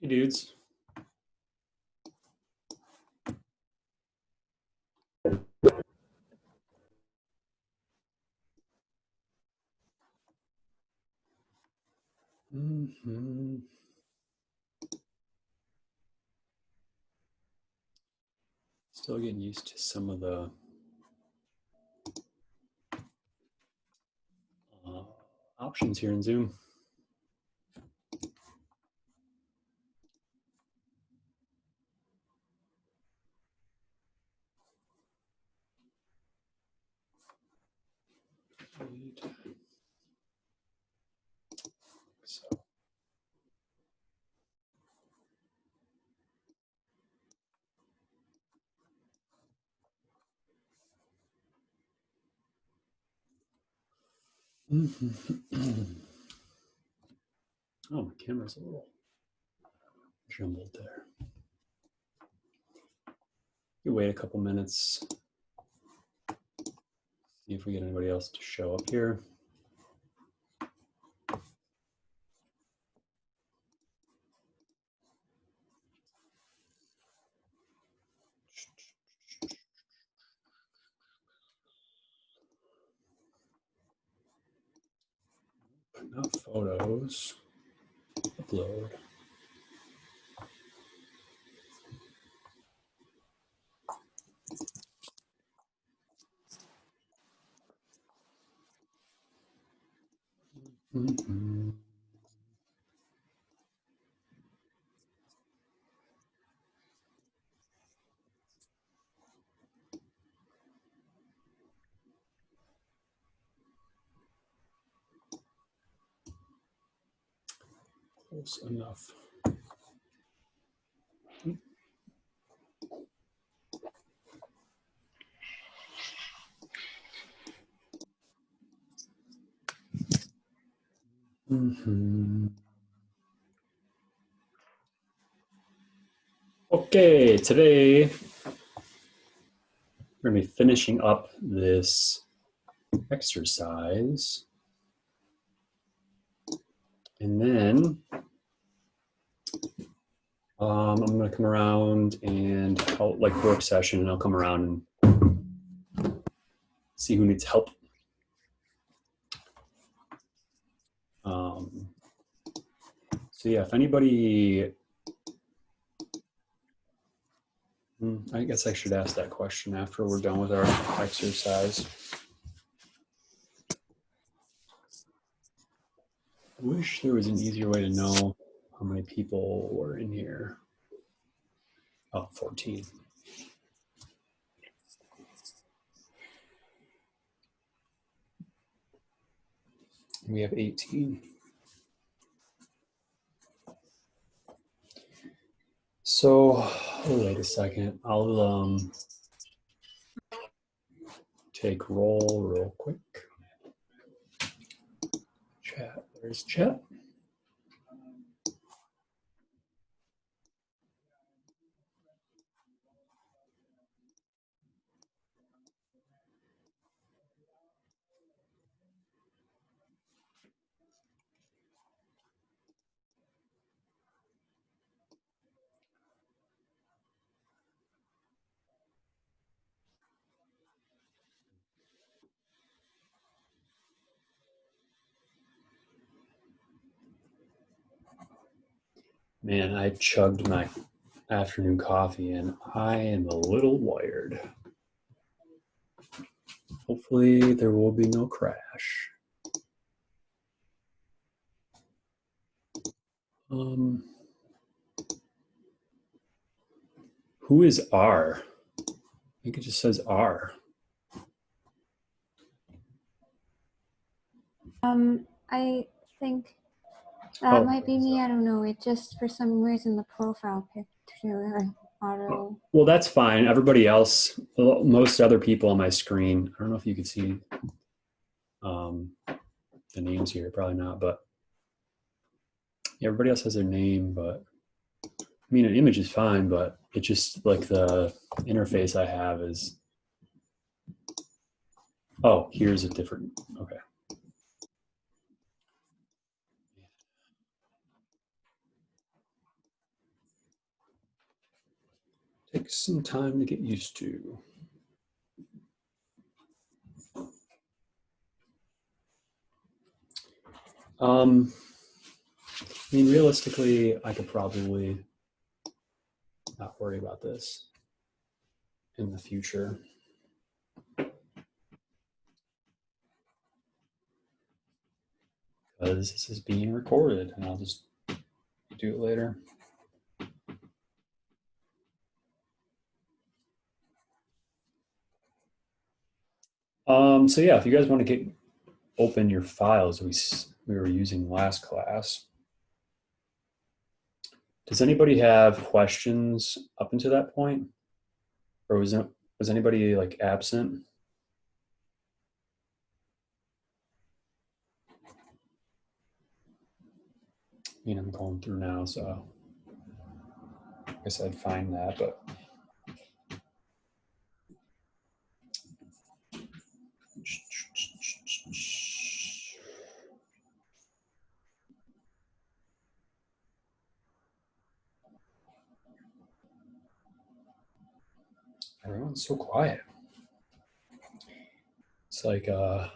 Hey, dudes. Still getting used to some of the options here in Zoom. So. Oh, my camera's a little jumbled there. You wait a couple minutes, see if we get anybody else to show up here. Enough photos. Upload. Close enough. Okay, today we're going to be finishing up this exercise. And then I'm going to come around and like work session, and I'll come around and see who needs help. So yeah, if anybody, I guess I should ask that question after we're done with our exercise. I wish there was an easier way to know how many people were in here. Oh, 14. We have 18. So, wait a second. I'll take roll real quick. Chat, there's chat. Man, I chugged my afternoon coffee and I am a little wired. Hopefully there will be no crash. Who is R? I think it just says R. I think that might be me. I don't know. It just, for some reason, the profile picture auto. Well, that's fine. Everybody else, most other people on my screen, I don't know if you can see the names here, probably not, but everybody else has their name, but I mean, an image is fine, but it just like the interface I have is, oh, here's a different, okay. Takes some time to get used to. I mean, realistically, I could probably not worry about this in the future. Because this is being recorded, and I'll just do it later. So yeah, if you guys want to open your files we were using last class, does anybody have questions up until that point, or was anybody like absent? I mean, I'm going through now, so I guess I'd find that, but. Everyone's so quiet. It's like I'm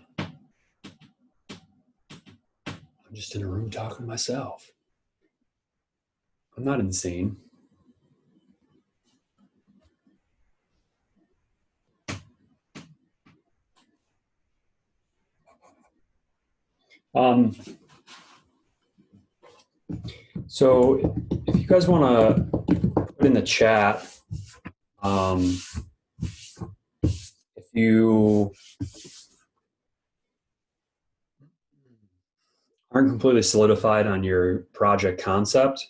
just in a room talking to myself. I'm not insane. So if you guys want to put in the chat, if you aren't completely solidified on your project concept,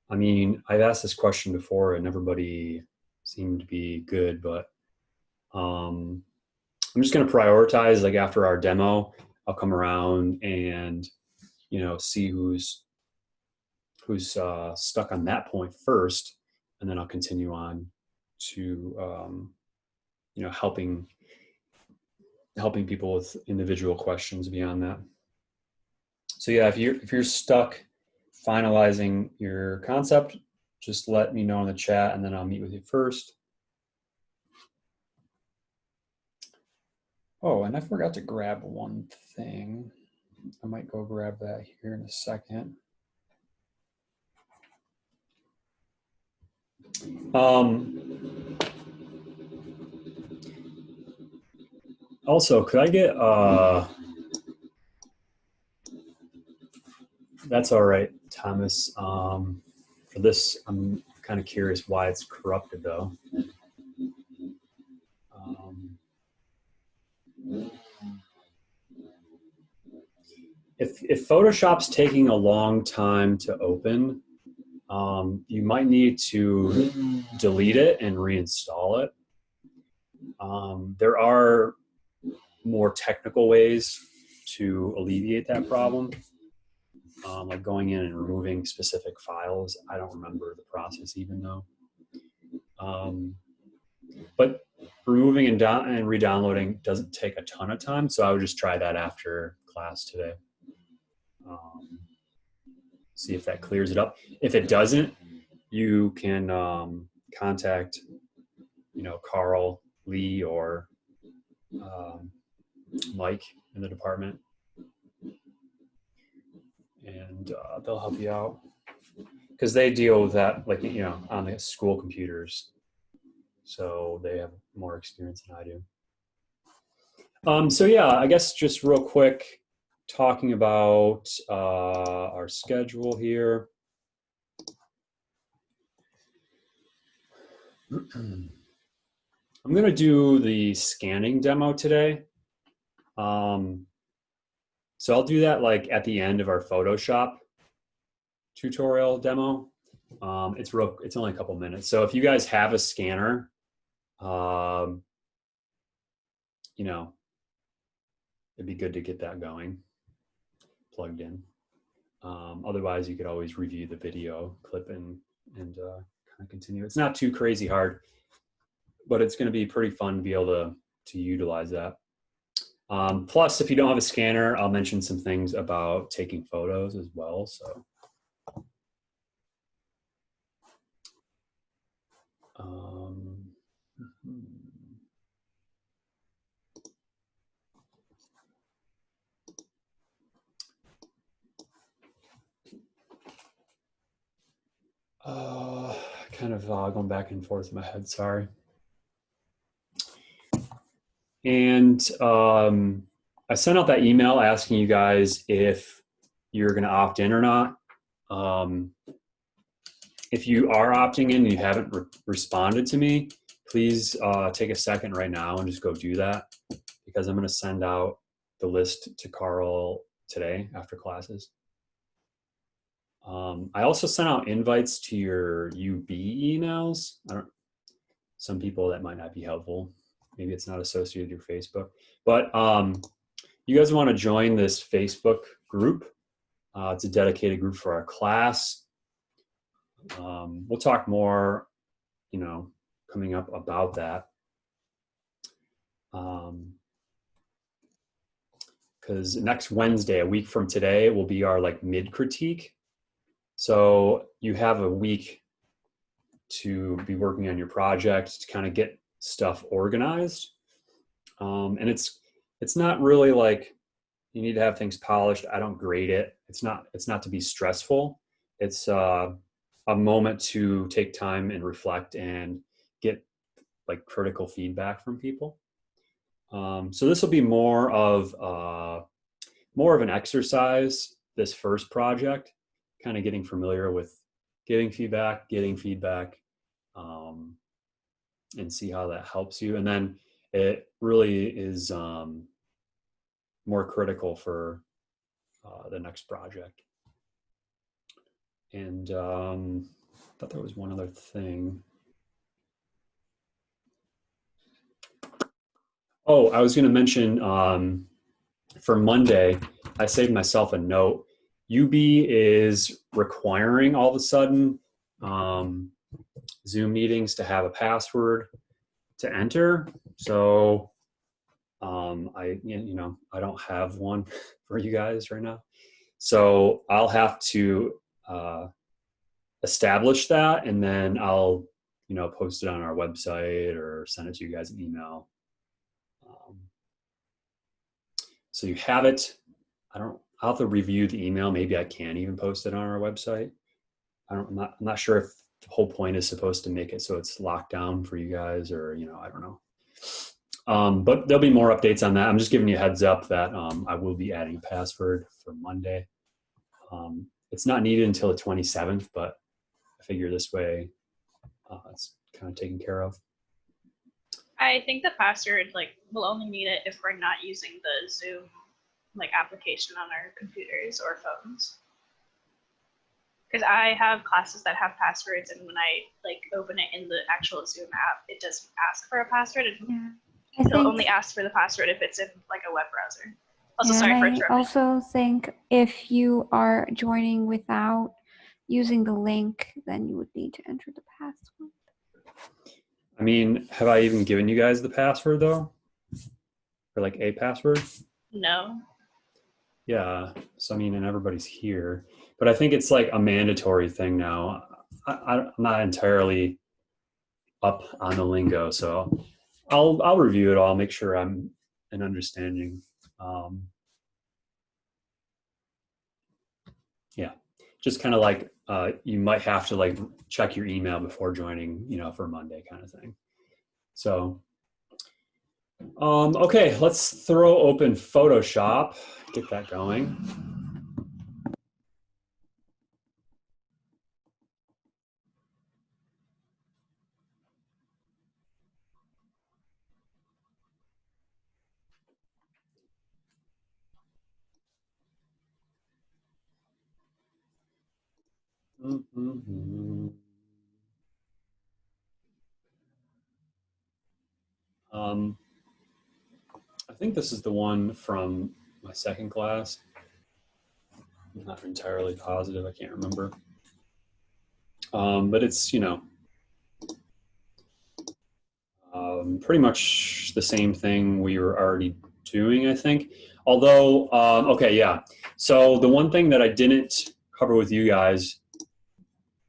I mean, I've asked this question before and everybody seemed to be good, but I'm just going to prioritize, like after our demo, I'll come around and, you know, see who's stuck on that point first, and then I'll continue on to, you know, helping people with individual questions beyond that. So yeah, if you're stuck finalizing your concept, just let me know in the chat and then I'll meet with you first. Oh, and I forgot to grab one thing. I might go grab that here in a second. Also, could I get, that's all right, Thomas. For this, I'm kind of curious why it's corrupted though. If Photoshop's taking a long time to open, you might need to delete it and reinstall it. There are more technical ways to alleviate that problem, like going in and removing specific files. I don't remember the process even though. But removing and re-downloading doesn't take a ton of time, so I would just try that after class today. See if that clears it up. If it doesn't, you can contact, you know, Carl, Lee, or Mike in the department, and they'll help you out because they deal with that, like, you know, on the school computers, so they have more experience than I do. So yeah, I guess just real quick, talking about our schedule here. I'm going to do the scanning demo today. So I'll do that like at the end of our Photoshop tutorial demo. It's only a couple minutes. So if you guys have a scanner, you know, it'd be good to get that going, plugged in. Otherwise, you could always review the video clip and kind of continue. It's not too crazy hard, but it's going to be pretty fun to be able to utilize that. Plus, if you don't have a scanner, I'll mention some things about taking photos as well. So Kind of going back and forth in my head, sorry. And I sent out that email asking you guys if you're going to opt in or not. If you are opting in and you haven't responded to me, please take a second right now and just go do that, because I'm going to send out the list to Carl today after classes. I also sent out invites to your UB emails. Some people that might not be helpful. Maybe it's not associated with your Facebook, but you guys want to join this Facebook group. It's a dedicated group for our class. We'll talk more, coming up about that. Because next Wednesday, a week from today, will be our mid critique. So you have a week to be working on your project to kind of get stuff organized. And it's not really like you need to have things polished. I don't grade it. It's not to be stressful. It's a moment to take time and reflect and get critical feedback from people. So this will be more of an exercise, this first project, kind of getting familiar with getting feedback, and see how that helps you. And then it really is more critical for the next project. And I thought there was one other thing. Oh, I was going to mention for Monday, I saved myself a note. UB is requiring all of a sudden Zoom meetings to have a password to enter. So I don't have one for you guys right now. So I'll have to establish that, and then I'll post it on our website or send it to you guys an email. So you have it. I'll have to review the email. Maybe I can even post it on our website. I'm not sure if the whole point is supposed to make it so it's locked down for you guys, or I don't know. But there'll be more updates on that. I'm just giving you a heads up that I will be adding a password for Monday. It's not needed until the 27th, but I figure this way it's kind of taken care of. I think the password we'll only need it if we're not using the Zoom application on our computers or phones. Because I have classes that have passwords, and when I open it in the actual Zoom app, it doesn't ask for a password. It'll only ask for the password if it's in a web browser. Also, sorry for interrupting. I also think if you are joining without using the link, then you would need to enter the password. I mean, have I even given you guys the password though? Or a password? No. Yeah, so I mean, and everybody's here, but I think it's a mandatory thing now. I'm not entirely up on the lingo, so I'll review it all, make sure I'm an understanding. Yeah, just kind of you might have to check your email before joining, for Monday kind of thing. So, okay, let's throw open Photoshop, get that going. Mm-hmm. I think this is the one from my second class. I'm not entirely positive, I can't remember. But it's, pretty much the same thing we were already doing, I think. Although, okay, yeah. So the one thing that I didn't cover with you guys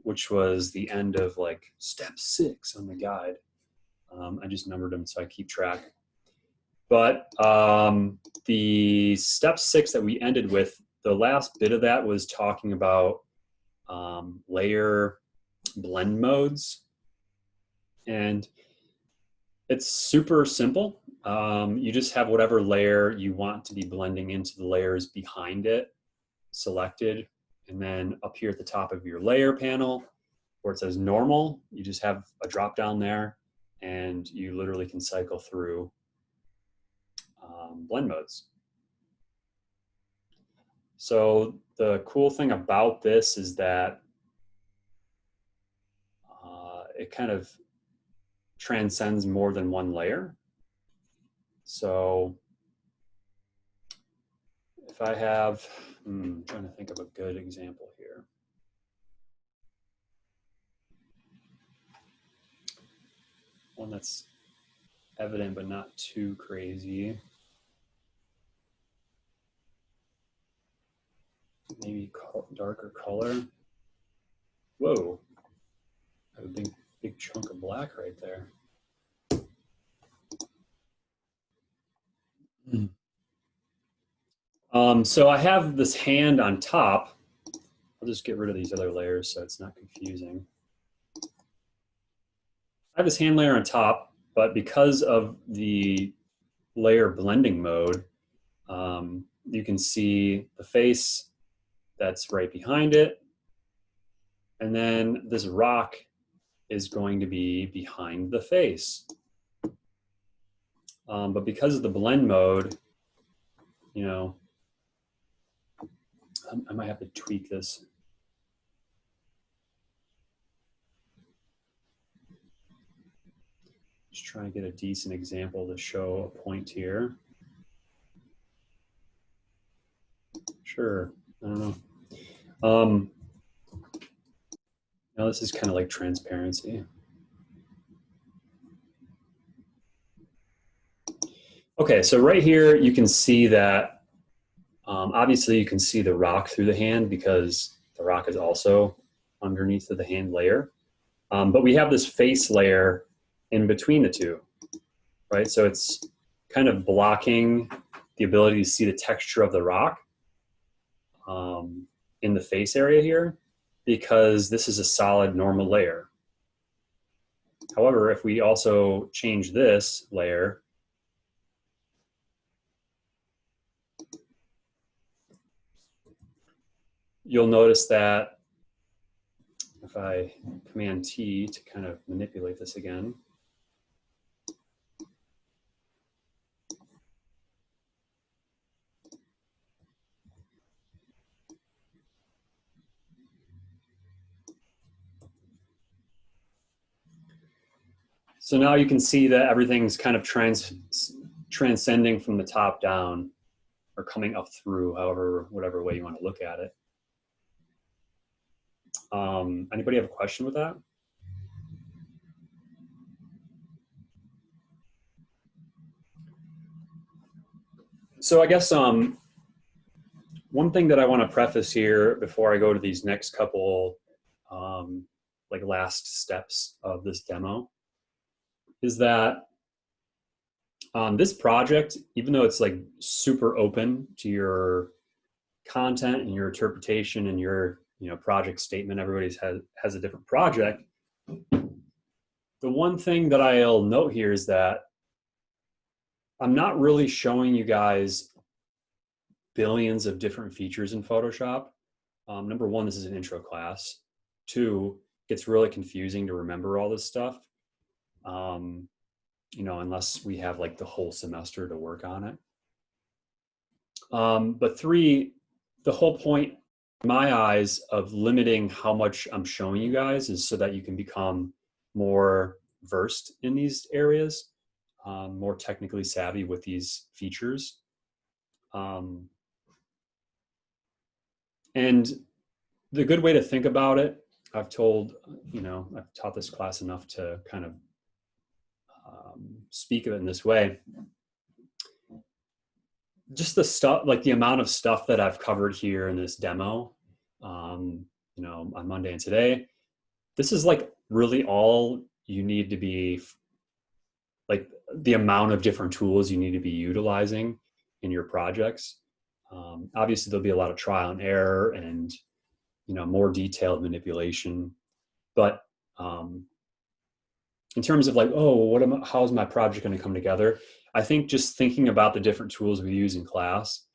which was the end of like step 6 on the guide. I just numbered them so I keep track. But the step 6 that we ended with, the last bit of that was talking about layer blend modes. And it's super simple. You just have whatever layer you want to be blending into the layers behind it selected. And then up here at the top of your layer panel, where it says normal, you just have a drop down there, and you literally can cycle through blend modes. So the cool thing about this is that it kind of transcends more than one layer. So if I have, I'm trying to think of a good example here. One that's evident but not too crazy. Maybe darker color. Whoa, I have a big chunk of black right there. So I have this hand on top. I'll just get rid of these other layers so it's not confusing. I have this hand layer on top, but because of the layer blending mode, you can see the face that's right behind it. And then this rock is going to be behind the face. But because of the blend mode, you know, I might have to tweak this. Just trying to get a decent example to show a point here. Sure, I don't know. Now this is kind of like transparency. Okay, so right here you can see that obviously you can see the rock through the hand because the rock is also underneath of the hand layer. But we have this face layer in between the two, right? So it's kind of blocking the ability to see the texture of the rock in the face area here, because this is a solid normal layer. However, if we also change this layer, you'll notice that if I Command T to kind of manipulate this again, so now you can see that everything's kind of transcending from the top down, or coming up through, whatever way you want to look at it. Anybody have a question with that? So I guess one thing that I want to preface here before I go to these next couple like last steps of this demo is that this project, even though it's like super open to your content and your interpretation and your project statement, everybody has a different project. The one thing that I'll note here is that I'm not really showing you guys billions of different features in Photoshop. Number one, this is an intro class. Two, it's really confusing to remember all this stuff. Unless we have like the whole semester to work on it. But three, the whole point in my eyes of limiting how much I'm showing you guys is so that you can become more versed in these areas, more technically savvy with these features. And the good way to think about it, I've taught this class enough to kind of speak of it in this way. Just the stuff, like the amount of stuff that I've covered here in this demo, on Monday and today, this is like really all you need to be, like the amount of different tools you need to be utilizing in your projects. Obviously there'll be a lot of trial and error and, you know, more detailed manipulation, but in terms of like, oh, how's my project going to come together? I think just thinking about the different tools we use in class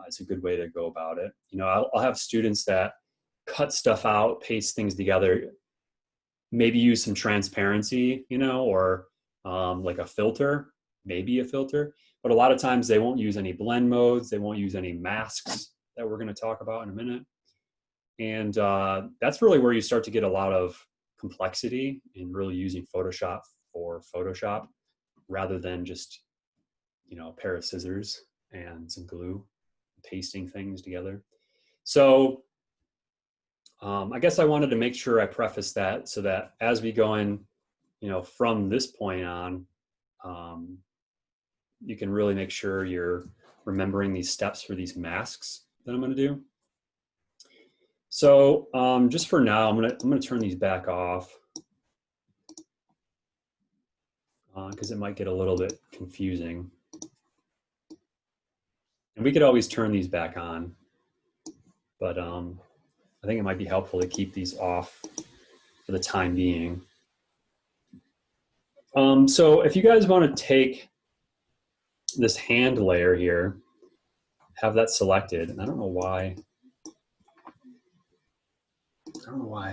is a good way to go about it. You know, I'll have students that cut stuff out, paste things together, maybe use some transparency, you know, or like a filter, maybe a filter, but a lot of times they won't use any blend modes. They won't use any masks that we're going to talk about in a minute. And that's really where you start to get a lot of complexity in really using Photoshop for Photoshop rather than just, you know, a pair of scissors and some glue, pasting things together. So I guess I wanted to make sure I preface that so that as we go in, you know, from this point on, you can really make sure you're remembering these steps for these masks that I'm going to do. So just for now, I'm gonna turn these back off because it might get a little bit confusing. And we could always turn these back on, but I think it might be helpful to keep these off for the time being. So if you guys want to take this hand layer here, have that selected, and I don't know why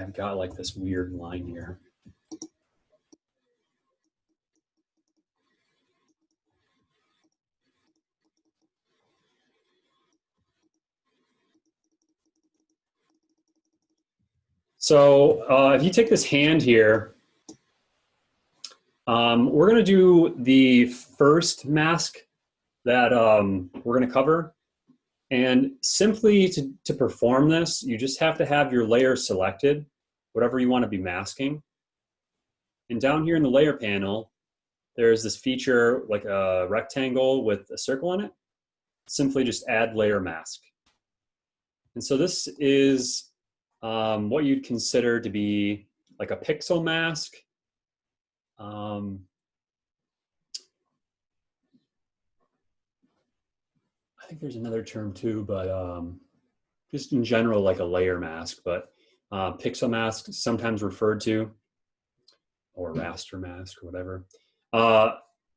I've got like this weird line here. So if you take this hand here, we're going to do the first mask that we're going to cover. And simply to perform this, you just have to have your layer selected, whatever you want to be masking. And down here in the layer panel, there's this feature like a rectangle with a circle in it. Simply just add layer mask. And so this is what you'd consider to be like a pixel mask. I think there's another term too, but just in general, like a layer mask, but pixel mask sometimes referred to, or raster mask or whatever.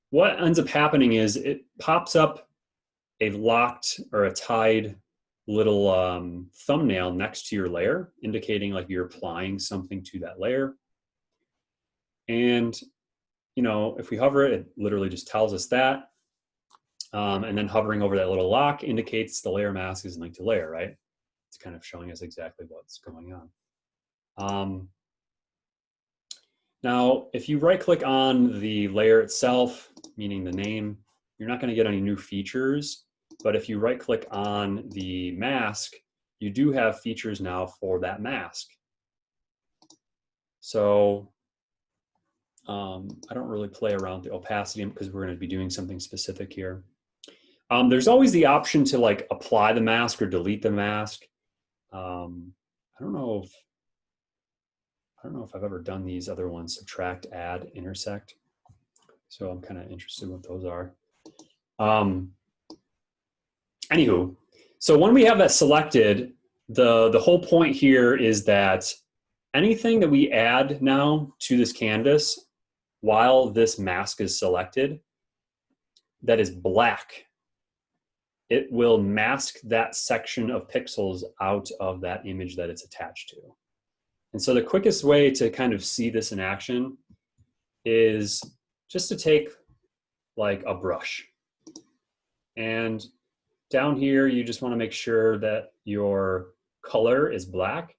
What ends up happening is it pops up a locked or a tied little thumbnail next to your layer, indicating like you're applying something to that layer. And, you know, if we hover it, it literally just tells us that. And then hovering over that little lock indicates the layer mask is linked to layer, right? It's kind of showing us exactly what's going on. Now, if you right click on the layer itself, meaning the name, you're not going to get any new features. But if you right click on the mask, you do have features now for that mask. So I don't really play around with the opacity because we're going to be doing something specific here. There's always the option to like apply the mask or delete the mask. I don't know if I've ever done these other ones, subtract, add, intersect. So I'm kind of interested in what those are. Anywho, so when we have that selected, the whole point here is that anything that we add now to this canvas while this mask is selected that is black, it will mask that section of pixels out of that image that it's attached to. And so the quickest way to kind of see this in action is just to take like a brush. And down here, you just want to make sure that your color is black,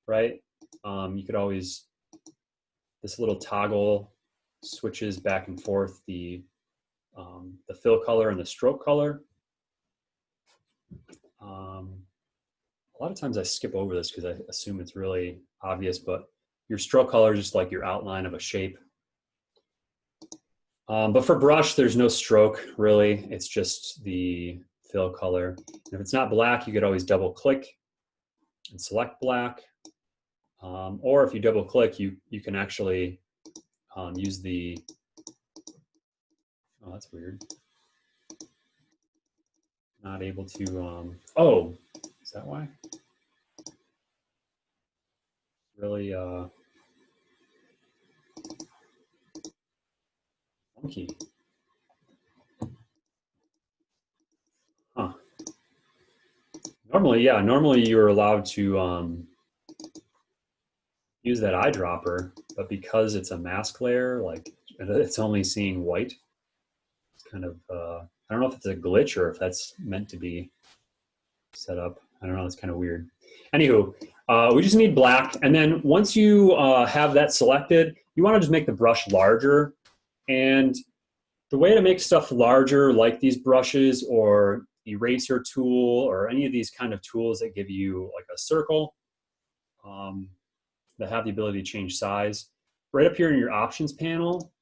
right? You could always, this little toggle switches back and forth the fill color and the stroke color. A lot of times I skip over this because I assume it's really obvious, but your stroke color is just like your outline of a shape. But for brush, there's no stroke really. It's just the fill color. And if it's not black, you could always double click and select black. Or if you double click, you can actually use the, oh, that's weird. Not able to, oh, is that why? Really funky. Huh. Normally, yeah, normally you're allowed to use that eyedropper, but because it's a mask layer, like it's only seeing white, it's kind of, I don't know if it's a glitch or if that's meant to be set up. I don't know, it's kind of weird. Anywho, we just need black. And then once you have that selected, you want to just make the brush larger. And the way to make stuff larger, like these brushes or eraser tool or any of these kind of tools that give you like a circle, that have the ability to change size, right up here in your options panel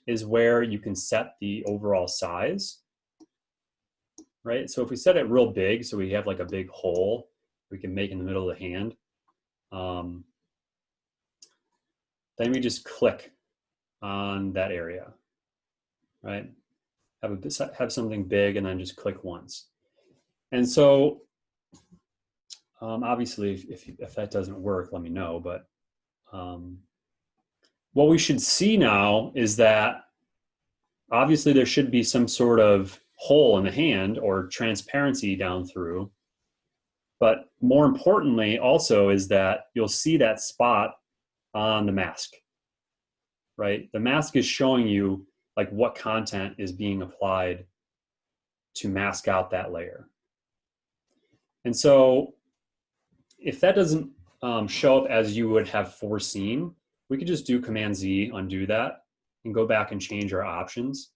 is where you can set the overall size, right? So if we set it real big, so we have like a big hole we can make in the middle of the hand, then we just click on that area, right? Have something big and then just click once. And so obviously if that doesn't work, let me know, but what we should see now is that obviously there should be some sort of hole in the hand or transparency down through. But more importantly also is that you'll see that spot on the mask, right? The mask is showing you like what content is being applied to mask out that layer. And so if that doesn't show up as you would have foreseen, we could just do Command Z, undo that, and go back and change our options.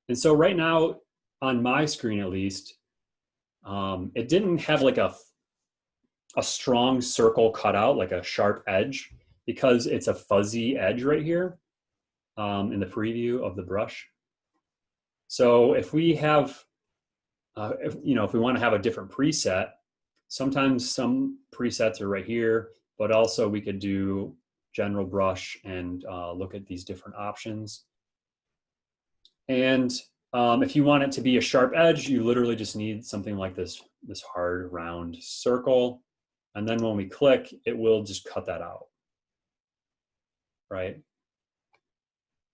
And so right now, on my screen at least, it didn't have like a strong circle cut out, like a sharp edge, because it's a fuzzy edge right here in the preview of the brush. So if we have, if we want to have a different preset, sometimes some presets are right here, but also we could do general brush and look at these different options. And if you want it to be a sharp edge, you literally just need something like this hard round circle. And then when we click, it will just cut that out, right?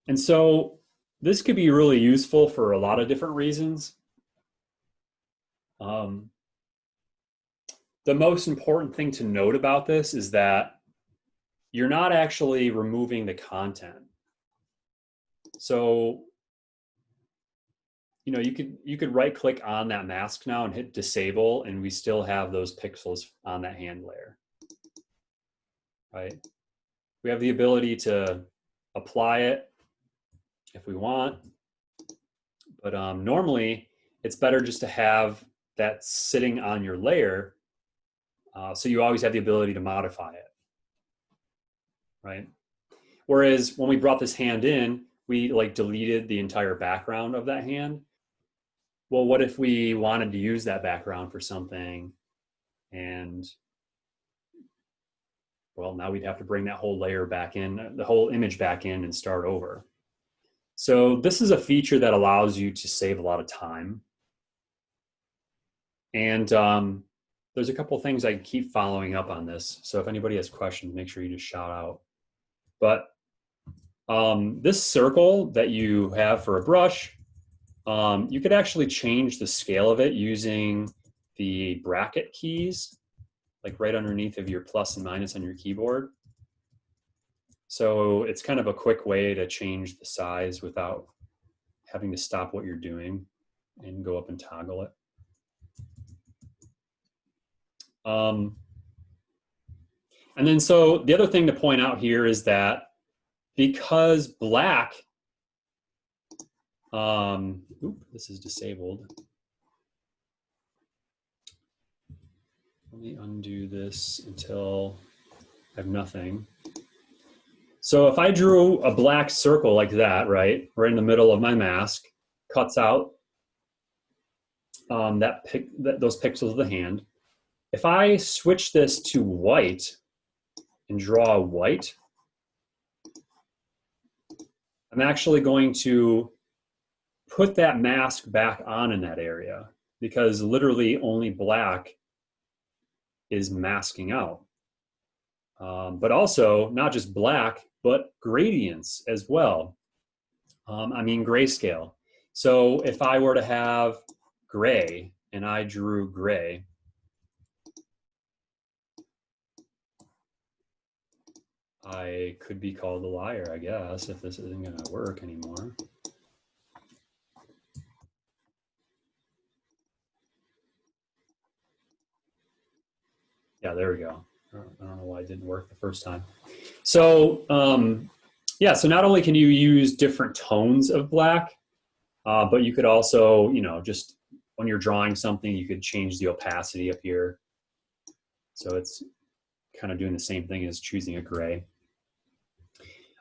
And so this could be really useful for a lot of different reasons. The most important thing to note about this is that you're not actually removing the content. So, you could right click on that mask now and hit disable, and we still have those pixels on that hand layer, right? We have the ability to apply it if we want, but normally it's better just to have that sitting on your layer, so you always have the ability to modify it, right? Whereas when we brought this hand in, we like deleted the entire background of that hand. Well, what if we wanted to use that background for something, and well, now we'd have to bring that whole layer back in, the whole image back in and start over. So this is a feature that allows you to save a lot of time. And there's a couple of things I keep following up on this. So if anybody has questions, make sure you just shout out. But this circle that you have for a brush, you could actually change the scale of it using the bracket keys, like right underneath of your plus and minus on your keyboard. So it's kind of a quick way to change the size without having to stop what you're doing and go up and toggle it. And then so the other thing to point out here is that because black, this is disabled. Let me undo this until I have nothing. So if I drew a black circle like that, right in the middle of my mask, cuts out those pixels of the hand. If I switch this to white, and draw white, I'm actually going to put that mask back on in that area, because literally only black is masking out. But also not just black, but gradients as well. I mean grayscale. So if I were to have gray and I drew gray, I could be called a liar, I guess, if this isn't going to work anymore. Yeah, there we go. I don't know why it didn't work the first time. So yeah, so not only can you use different tones of black, but you could also, you know, just when you're drawing something, you could change the opacity up here. So it's kind of doing the same thing as choosing a gray.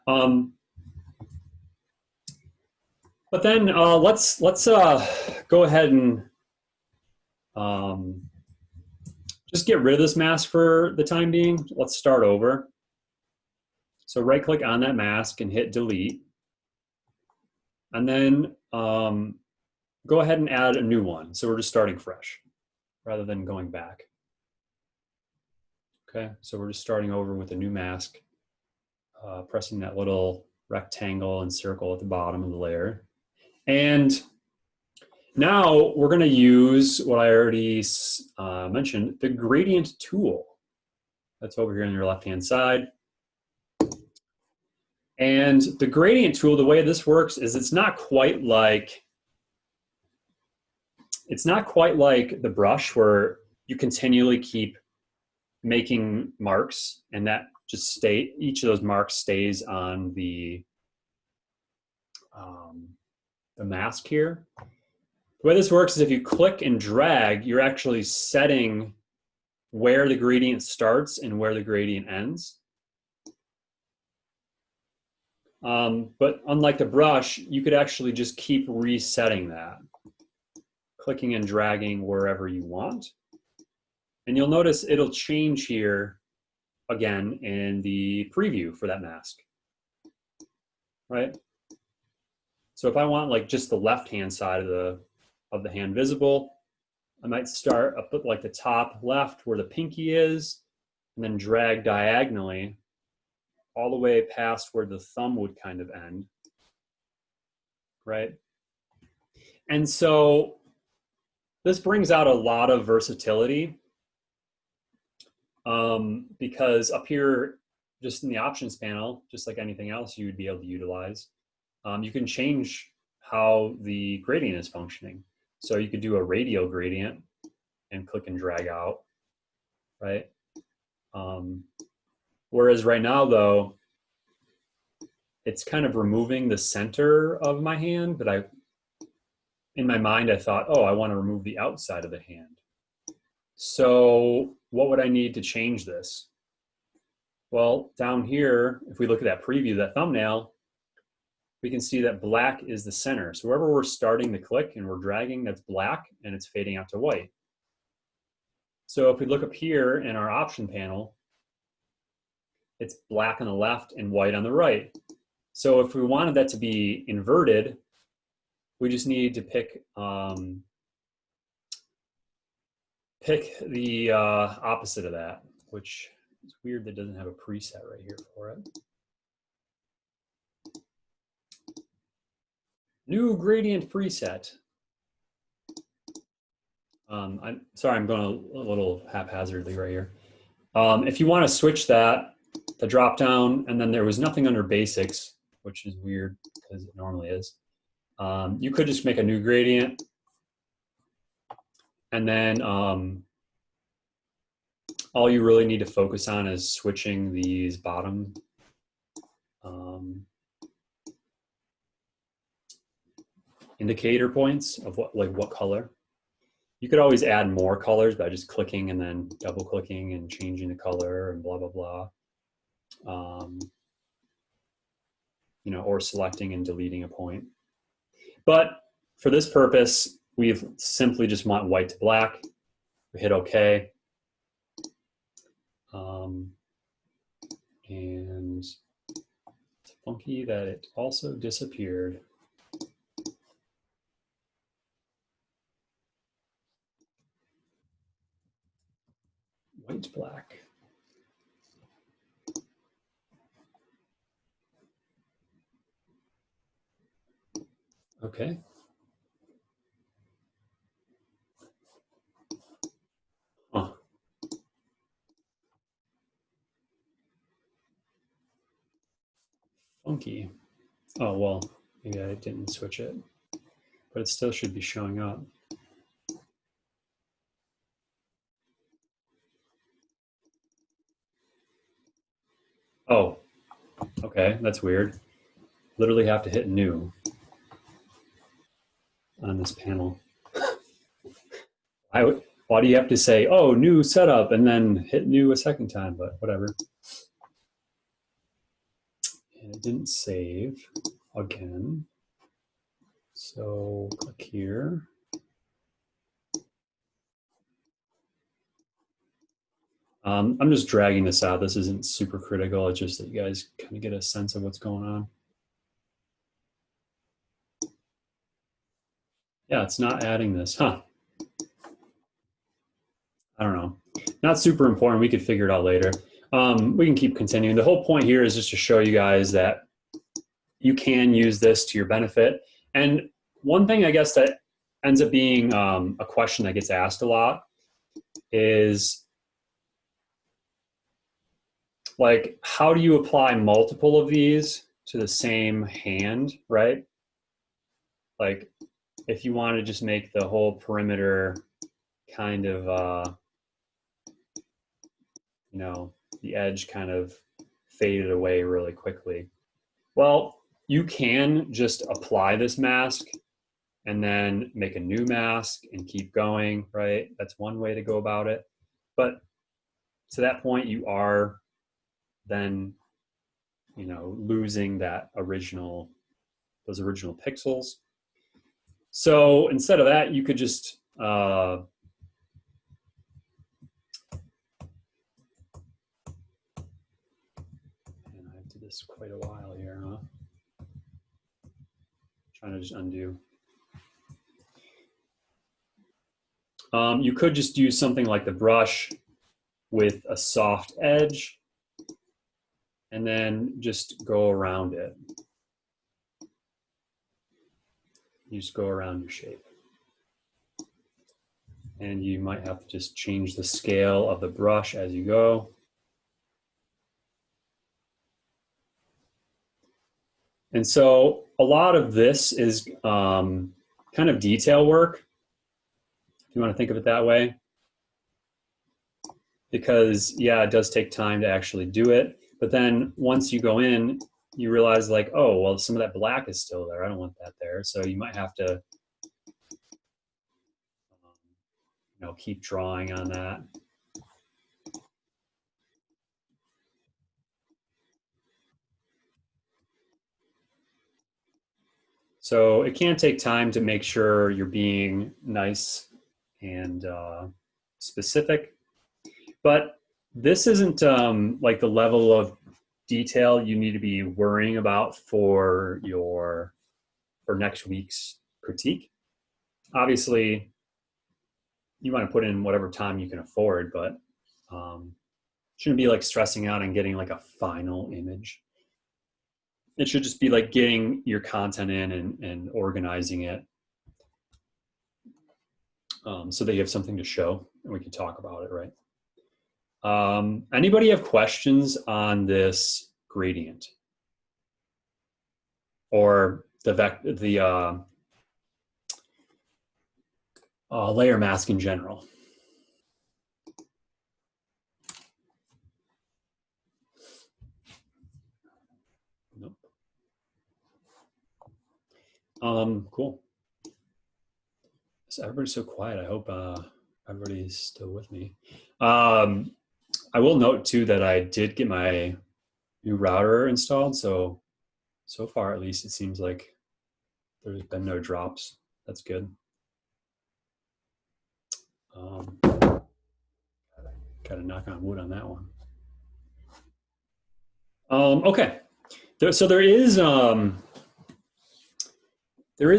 But then let's go ahead and just get rid of this mask for the time being. Let's start over. So right click on that mask and hit delete. And then go ahead and add a new one. So we're just starting fresh rather than going back. Okay, so we're just starting over with a new mask, pressing that little rectangle and circle at the bottom of the layer. And now we're going to use what I already mentioned, the gradient tool. That's over here on your left-hand side. And the gradient tool, the way this works is it's not quite like the brush where you continually keep making marks and that just each of those marks stays on the mask here. The way this works is if you click and drag, you're actually setting where the gradient starts and where the gradient ends. But unlike the brush, you could actually just keep resetting that, clicking and dragging wherever you want. And you'll notice it'll change here again in the preview for that mask, right? So if I want like just the left-hand side of the hand visible, I might start up at like the top left where the pinky is, and then drag diagonally all the way past where the thumb would kind of end, right? And so this brings out a lot of versatility because up here, just in the options panel, just like anything else you would be able to utilize, you can change how the gradient is functioning. So you could do a radial gradient and click and drag out, right? Whereas right now, though, it's kind of removing the center of my hand, but in my mind, I thought, oh, I want to remove the outside of the hand. So what would I need to change this? Well, down here, if we look at that preview, that thumbnail, we can see that black is the center. So wherever we're starting to click and we're dragging, that's black and it's fading out to white. So if we look up here in our option panel, it's black on the left and white on the right. So if we wanted that to be inverted, we just need to pick the opposite of that, which is weird that doesn't have a preset right here for it. New gradient preset. I'm sorry, I'm going a little haphazardly right here. If you want to switch that, the drop down, and then there was nothing under basics, which is weird because it normally is. You could just make a new gradient, and then all you really need to focus on is switching these bottom indicator points of what color. You could always add more colors by just clicking and then double clicking and changing the color and blah, blah, blah. You know, or selecting and deleting a point. But for this purpose, we simply just want white to black. We hit OK. And it's funky that it also disappeared. White, black. Okay. Huh. Funky. Oh, well, maybe I didn't switch it, but it still should be showing up. Oh, okay, that's weird. Literally have to hit new on this panel. Why do you have to say, oh, new setup, and then hit new a second time, but whatever. And it didn't save again. So click here. I'm just dragging this out. This isn't super critical. It's just that you guys kind of get a sense of what's going on. Yeah, it's not adding this, huh? I don't know. Not super important. We could figure it out later. We can keep continuing. The whole point here is just to show you guys that you can use this to your benefit. And one thing I guess that ends up being a question that gets asked a lot is, like, how do you apply multiple of these to the same hand, right? Like, if you want to just make the whole perimeter kind of, you know, the edge kind of faded away really quickly. Well, you can just apply this mask and then make a new mask and keep going, right? That's one way to go about it. But to that point, you are then, you know, losing that original, those original pixels. So instead of that, you could just and I did this quite a while here, huh? Trying to just undo. You could just use something like the brush with a soft edge and then just go around it. You just go around your shape. And you might have to just change the scale of the brush as you go. And so a lot of this is kind of detail work, if you want to think of it that way. Because, yeah, it does take time to actually do it. But then once you go in, you realize, like, oh, well, some of that black is still there. I don't want that there. So you might have to, you know, keep drawing on that. So it can take time to make sure you're being nice and specific. But this isn't like the level of detail you need to be worrying about for next week's critique. Obviously, you want to put in whatever time you can afford, but shouldn't be like stressing out and getting like a final image. It should just be like getting your content in and organizing it so that you have something to show and we can talk about it, right? Anybody have questions on this gradient or the layer mask in general? Nope. Cool. So everybody's so quiet. I hope everybody's still with me. I will note too that I did get my new router installed. So far, at least, it seems like there's been no drops. That's good. Gotta knock on wood on that one. Okay, so there is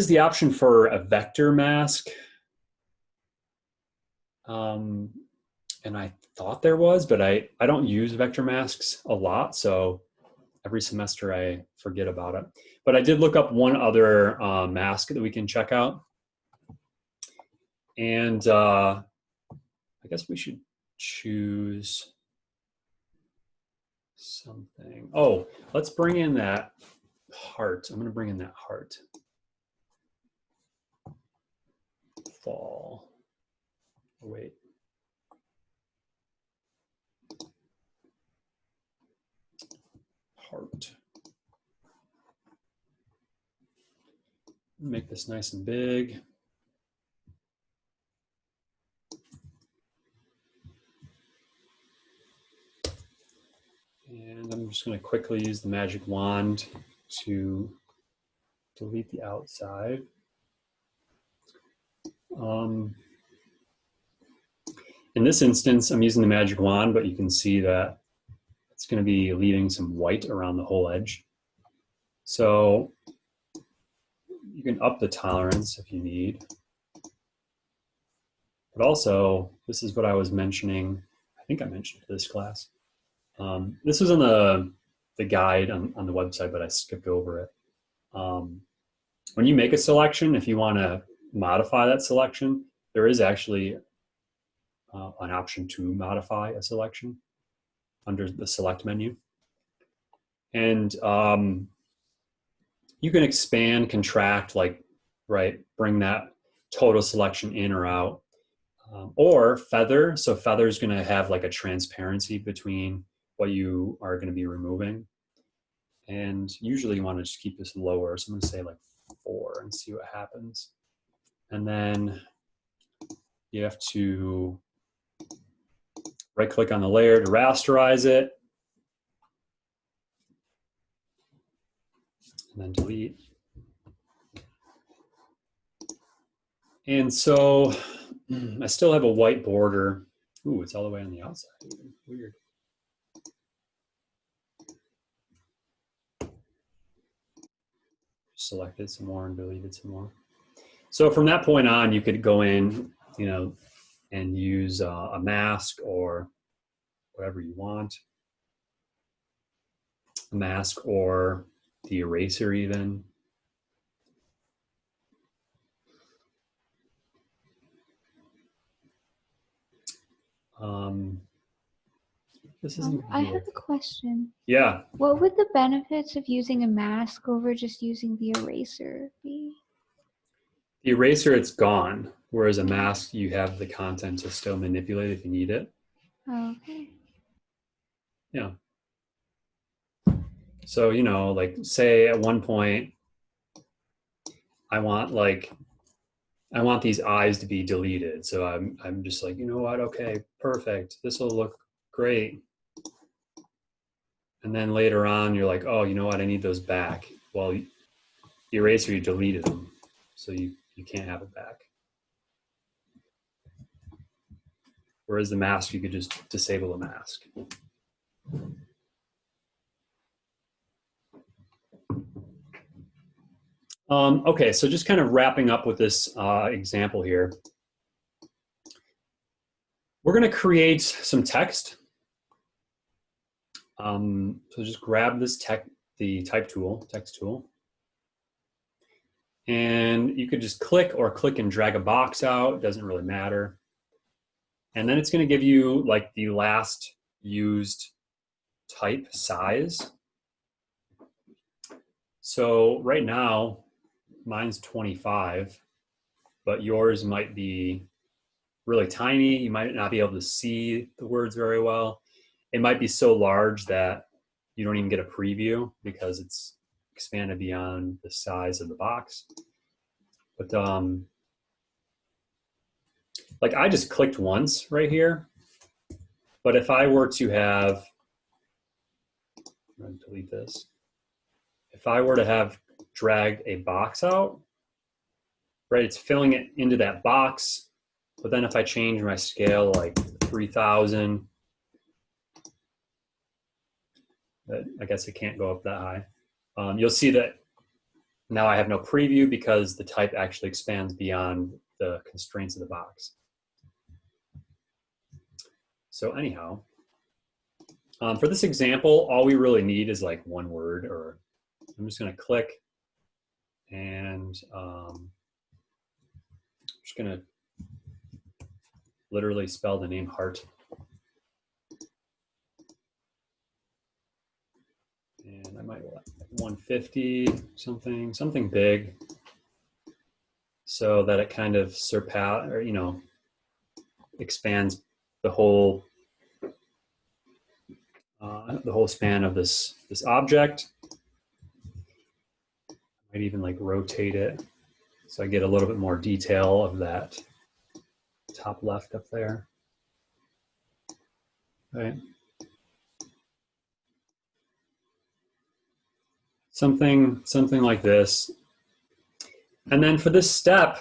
the option for a vector mask, and I thought there was, but I don't use vector masks a lot, so every semester I forget about it. But I did look up one other mask that we can check out, and I guess we should choose something. Oh, let's bring in that heart. I'm going to bring in that heart. Fall. Oh, wait. Heart. Make this nice and big. And I'm just going to quickly use the magic wand to delete the outside. In this instance, I'm using the magic wand, but you can see that it's going to be leaving some white around the whole edge. So you can up the tolerance if you need. But also, this is what I was mentioning. I think I mentioned this class. This was on the guide on the website, but I skipped over it. When you make a selection, if you want to modify that selection, there is actually an option to modify a selection under the select menu. And you can expand, contract, like, right, bring that total selection in or out. Or feather, so feather is going to have like a transparency between what you are going to be removing. And usually you want to just keep this lower. So I'm going to say like 4 and see what happens. And then you have to right click on the layer to rasterize it. And then delete. And so I still have a white border. Ooh, it's all the way on the outside. Weird. Selected some more and deleted some more. So from that point on, you could go in, you know, and use a mask or whatever you want. A mask or the eraser even. This isn't I have a question. Yeah. What would the benefits of using a mask over just using the eraser be? The eraser, it's gone. Whereas a mask, you have the content to still manipulate if you need it. Oh, okay. Yeah. So, you know, like say at one point, I want these eyes to be deleted. So I'm just like, you know what? Okay, perfect. This will look great. And then later on, you're like, oh, you know what? I need those back. Well, the eraser, you deleted them. So you can't have it back. Whereas the mask, you could just disable the mask. Okay, so just kind of wrapping up with this example here. We're going to create some text. So just grab this the type tool, text tool. And you could just click and drag a box out. It doesn't really matter. And then it's going to give you like the last used type size. So right now, mine's 25, but yours might be really tiny. You might not be able to see the words very well. It might be so large that you don't even get a preview because it's expanded beyond the size of the box. But like I just clicked once right here. But if I were to have, I'm going to delete this. If I were to have dragged a box out, right, it's filling it into that box. But then if I change my scale like 3000, I guess it can't go up that high. You'll see that now I have no preview because the type actually expands beyond the constraints of the box. So anyhow, for this example, all we really need is like one word, or I'm just going to click and I'm just going to literally spell the name heart. And I might want 150, something big, so that it kind of expands the whole span of this object. Might even like rotate it so I get a little bit more detail of that top left up there. Right. Something like this. And then for this step,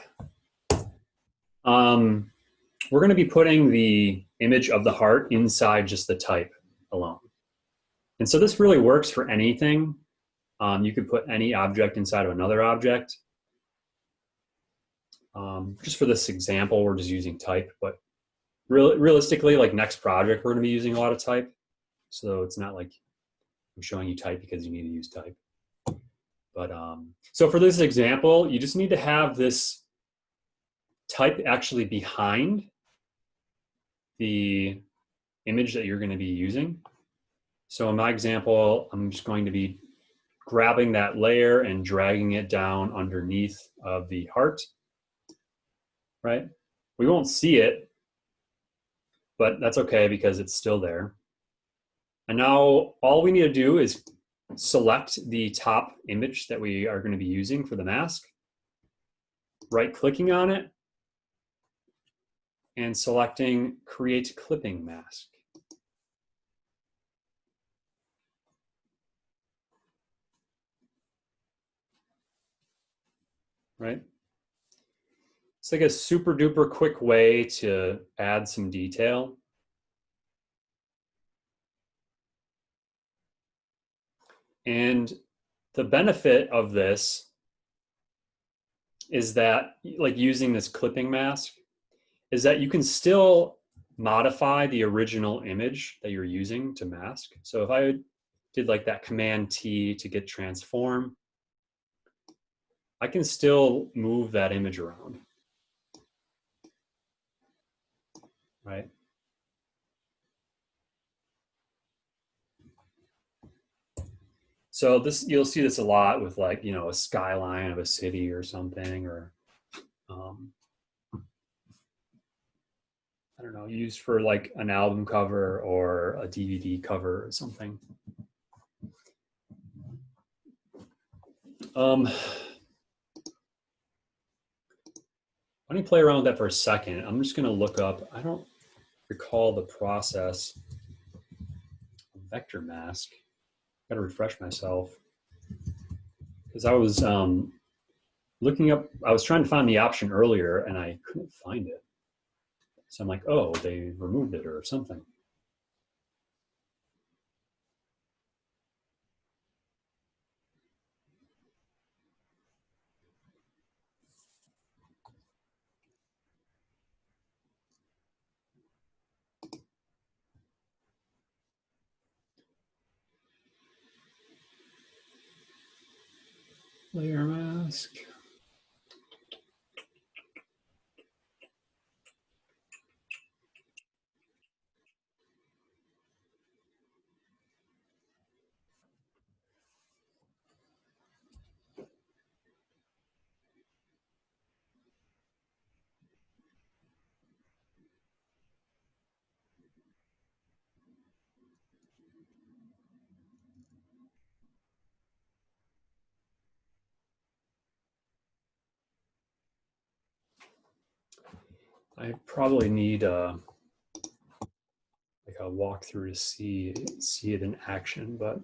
we're going to be putting the image of the heart inside just the type alone. And so this really works for anything. You could put any object inside of another object. Just for this example, we're just using type, but realistically, like next project, we're going to be using a lot of type. So it's not like I'm showing you type because you need to use type. But so for this example, you just need to have this type actually behind the image that you're going to be using. So in my example, I'm just going to be grabbing that layer and dragging it down underneath of the heart, right? We won't see it, but that's okay because it's still there. And now all we need to do is select the top image that we are going to be using for the mask, right-clicking on it, and selecting Create Clipping Mask. Right? It's like a super duper quick way to add some detail. And the benefit of this is that, like using this clipping mask, is that you can still modify the original image that you're using to mask. So if I did like that Command T to get transform, I can still move that image around, right? So this, you'll see this a lot with like, a skyline of a city or something, or I don't know, used for like an album cover or a DVD cover or something. Let me play around with that for a second. I'm just going to look up, I don't recall the process of vector mask. Got to refresh myself because I was looking up, I was trying to find the option earlier and I couldn't find it. So I'm like, oh, they removed it or something. Layer mask. I probably need like a walkthrough to see it in action, but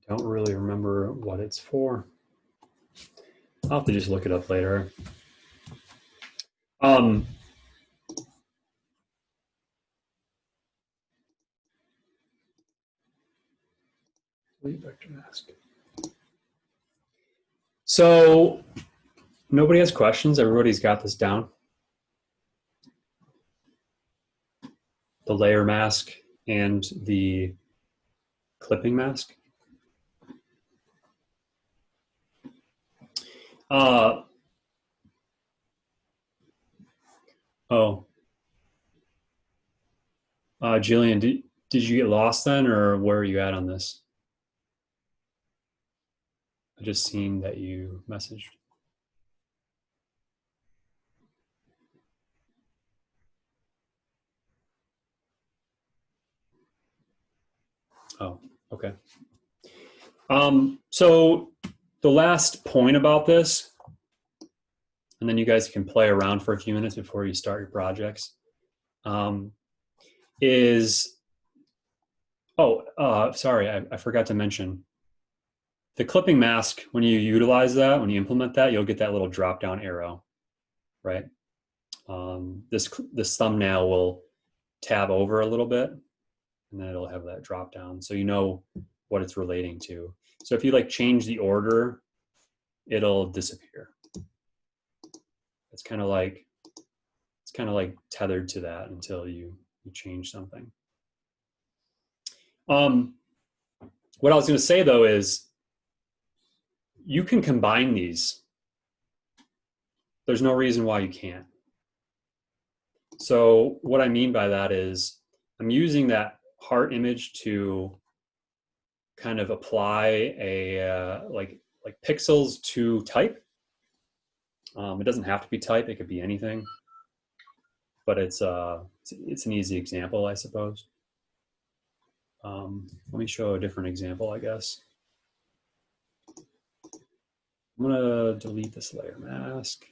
Don't really remember what it's for. I'll have to just look it up later. Vector mask. So nobody has questions. Everybody's got this down. The layer mask and the clipping mask. Jillian, did you get lost then, or where are you at on this? I just seen that you messaged. Oh, okay. So the last point about this, and then you guys can play around for a few minutes before you start your projects, sorry, I forgot to mention. The clipping mask, when you utilize that, when you implement that, you'll get that little drop-down arrow, right? This thumbnail will tab over a little bit, and then it'll have that drop-down, so you know what it's relating to. So if you like change the order, it'll disappear. It's kind of like tethered to that until you change something. What I was going to say though is you can combine these. There's no reason why you can't. So what I mean by that is I'm using that heart image to kind of apply a like pixels to type. It doesn't have to be type, it could be anything, but it's an easy example, I suppose. Let me show a different example, I guess. I'm gonna delete this layer mask.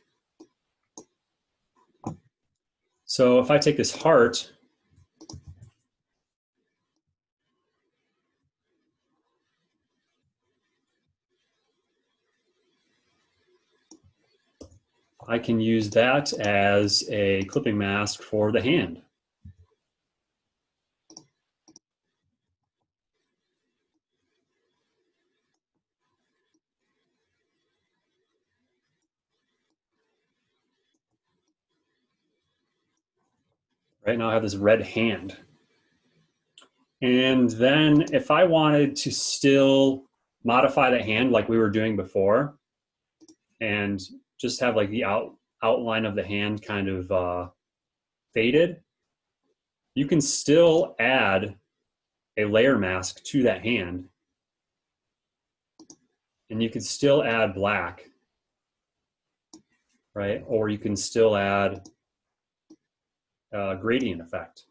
So if I take this heart, I can use that as a clipping mask for the hand. Right now I have this red hand. And then if I wanted to still modify the hand like we were doing before and just have like the outline of the hand kind of faded, you can still add a layer mask to that hand. And you can still add black, right? Or you can still add a gradient effect.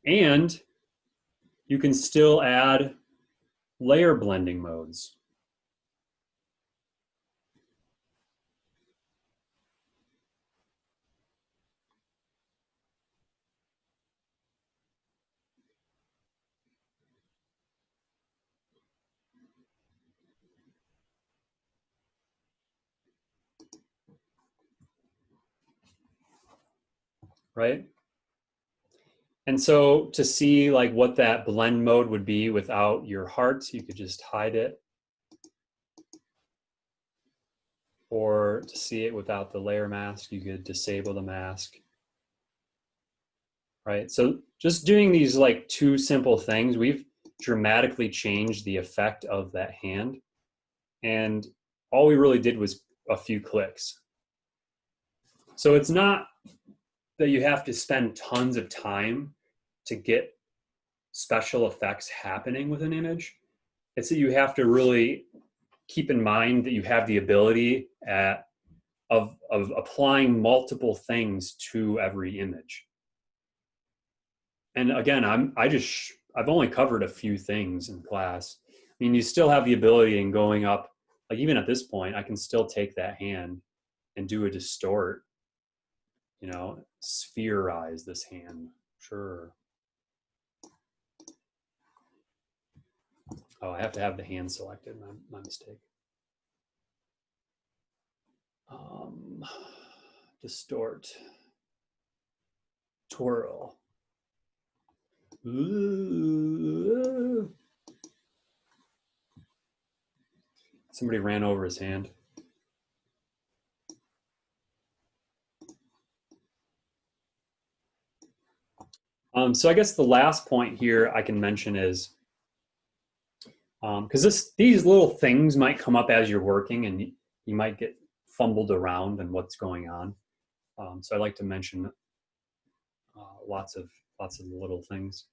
And you can still add layer blending modes. Right? And so to see like what that blend mode would be without your heart, you could just hide it. Or to see it without the layer mask, you could disable the mask. Right? So just doing these like two simple things, we've dramatically changed the effect of that hand. And all we really did was a few clicks. So it's not that you have to spend tons of time to get special effects happening with an image. It's that you have to really keep in mind that you have the ability of applying multiple things to every image. And again, I've only covered a few things in class. I mean, you still have the ability in going up, like even at this point, I can still take that hand and do a distort you know, spherize this hand. Sure. Oh, I have to have the hand selected, my mistake. Distort. Twirl. Ooh. Somebody ran over his hand. So I guess the last point here I can mention is, because these little things might come up as you're working, and you might get fumbled around in what's going on. So I like to mention lots of little things.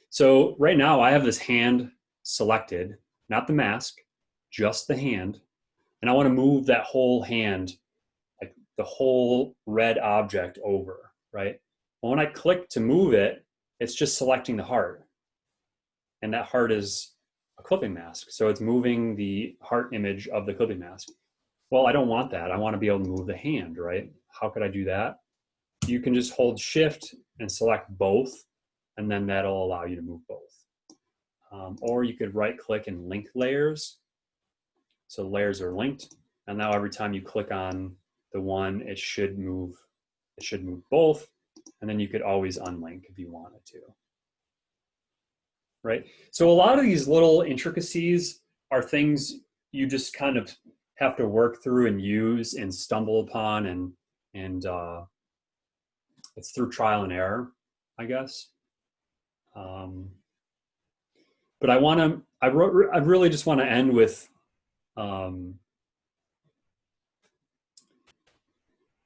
So right now I have this hand selected, not the mask, just the hand, and I want to move that whole hand, like the whole red object over, right? Well, when I click to move it, it's just selecting the heart, and that heart is a clipping mask, so it's moving the heart image of the clipping mask. Well, I don't want that. I want to be able to move the hand, right? How could I do that? You can just hold shift and select both, and then that'll allow you to move both. Or you could right click and link layers. So layers are linked, and now every time you click on the one, it should move both, and then you could always unlink if you wanted to. Right? So a lot of these little intricacies are things you just kind of have to work through and use and stumble upon, and it's through trial and error, I guess. But I really just want to end with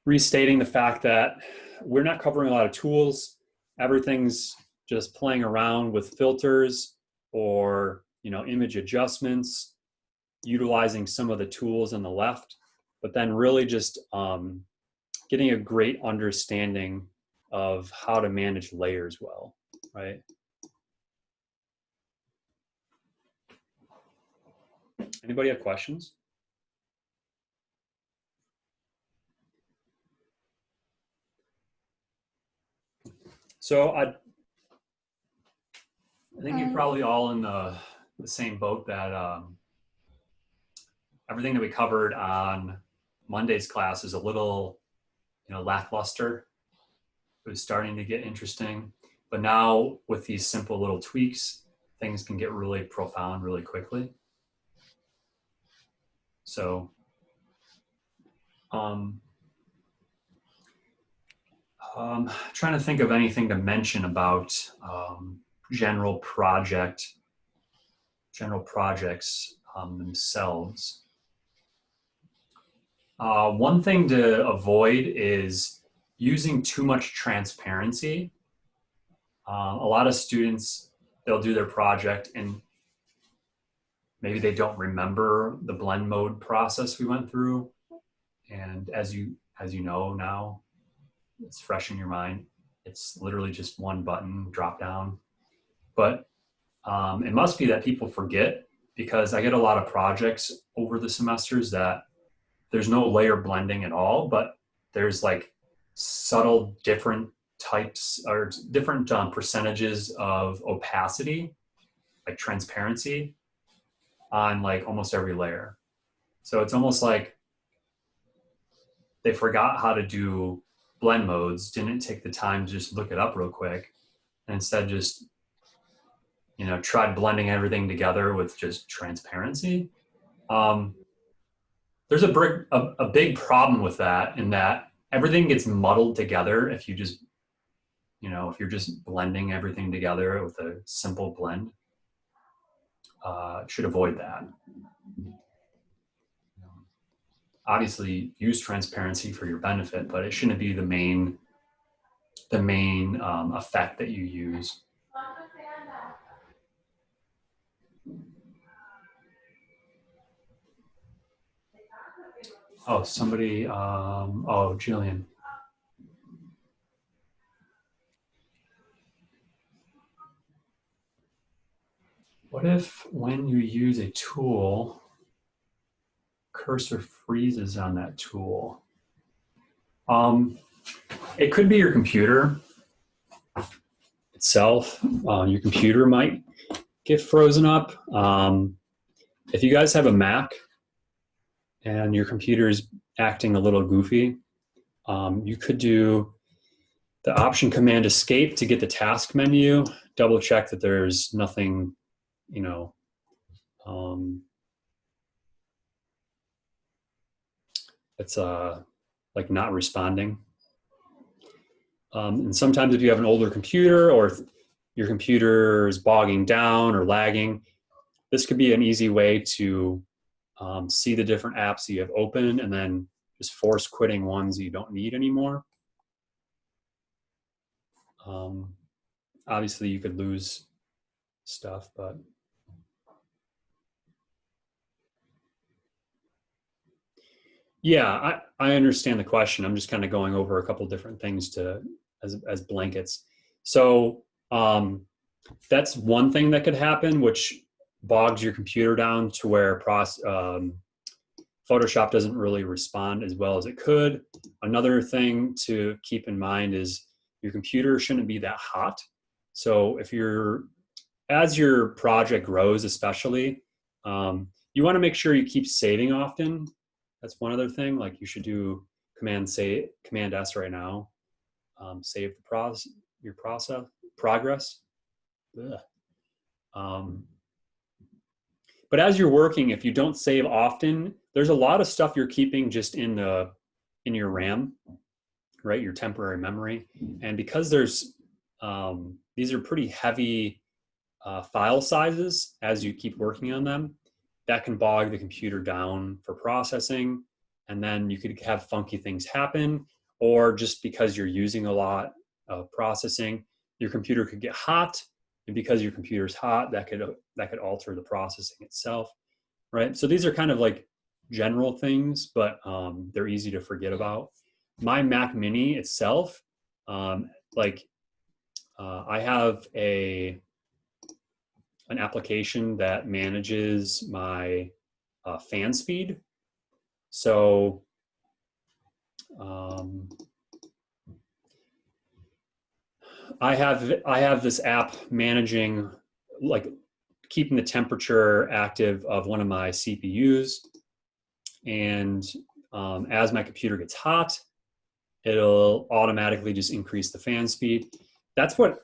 restating the fact that we're not covering a lot of tools. Everything's just playing around with filters or, you know, image adjustments, utilizing some of the tools on the left, but then really just getting a great understanding of how to manage layers well, right? Anybody have questions? So I think you're probably all in the same boat that everything that we covered on Monday's class is a little, you know, lackluster. It was starting to get interesting, but now with these simple little tweaks, things can get really profound really quickly. So trying to think of anything to mention about general projects themselves. One thing to avoid is using too much transparency. A lot of students, they'll do their project and maybe they don't remember the blend mode process we went through. And as you know now, it's fresh in your mind. It's literally just one button drop down. But it must be that people forget, because I get a lot of projects over the semesters that there's no layer blending at all, but there's like subtle different types or different percentages of opacity, like transparency, on like almost every layer. So it's almost like they forgot how to do blend modes, didn't take the time to just look it up real quick, and instead just, you know, tried blending everything together with just transparency. There's a big problem with that, in that everything gets muddled together if you just, you know, if you're just blending everything together with a simple blend. Should avoid that. Obviously, use transparency for your benefit, but it shouldn't be the main effect that you use. Oh, somebody, oh, Jillian. What if when you use a tool, cursor freezes on that tool? It could be your computer itself. Your computer might get frozen up. If you guys have a Mac and your computer is acting a little goofy, you could do the Option Command Escape to get the task menu. Double check that there's nothing, you know, it's like not responding. And sometimes if you have an older computer or your computer is bogging down or lagging, this could be an easy way to see the different apps that you have open and then just force quitting ones that you don't need anymore. Obviously you could lose stuff, but yeah, I understand the question. I'm just kind of going over a couple different things as blankets. So that's one thing that could happen, which bogs your computer down to where Photoshop doesn't really respond as well as it could. Another thing to keep in mind is your computer shouldn't be that hot. So as your project grows, especially, you want to make sure you keep saving often. That's one other thing. Like you should do Command S right now. Save your progress. But as you're working, if you don't save often, there's a lot of stuff you're keeping just in your RAM, right? Your temporary memory. And because these are pretty heavy file sizes as you keep working on them, that can bog the computer down for processing. And then you could have funky things happen, or just because you're using a lot of processing, your computer could get hot. And because your computer's hot, that could alter the processing itself, right? So these are kind of like general things, but they're easy to forget about. My Mac Mini itself, I have an application that manages my fan speed. So I have this app managing, like keeping the temperature active of one of my CPUs. And as my computer gets hot, it'll automatically just increase the fan speed. That's what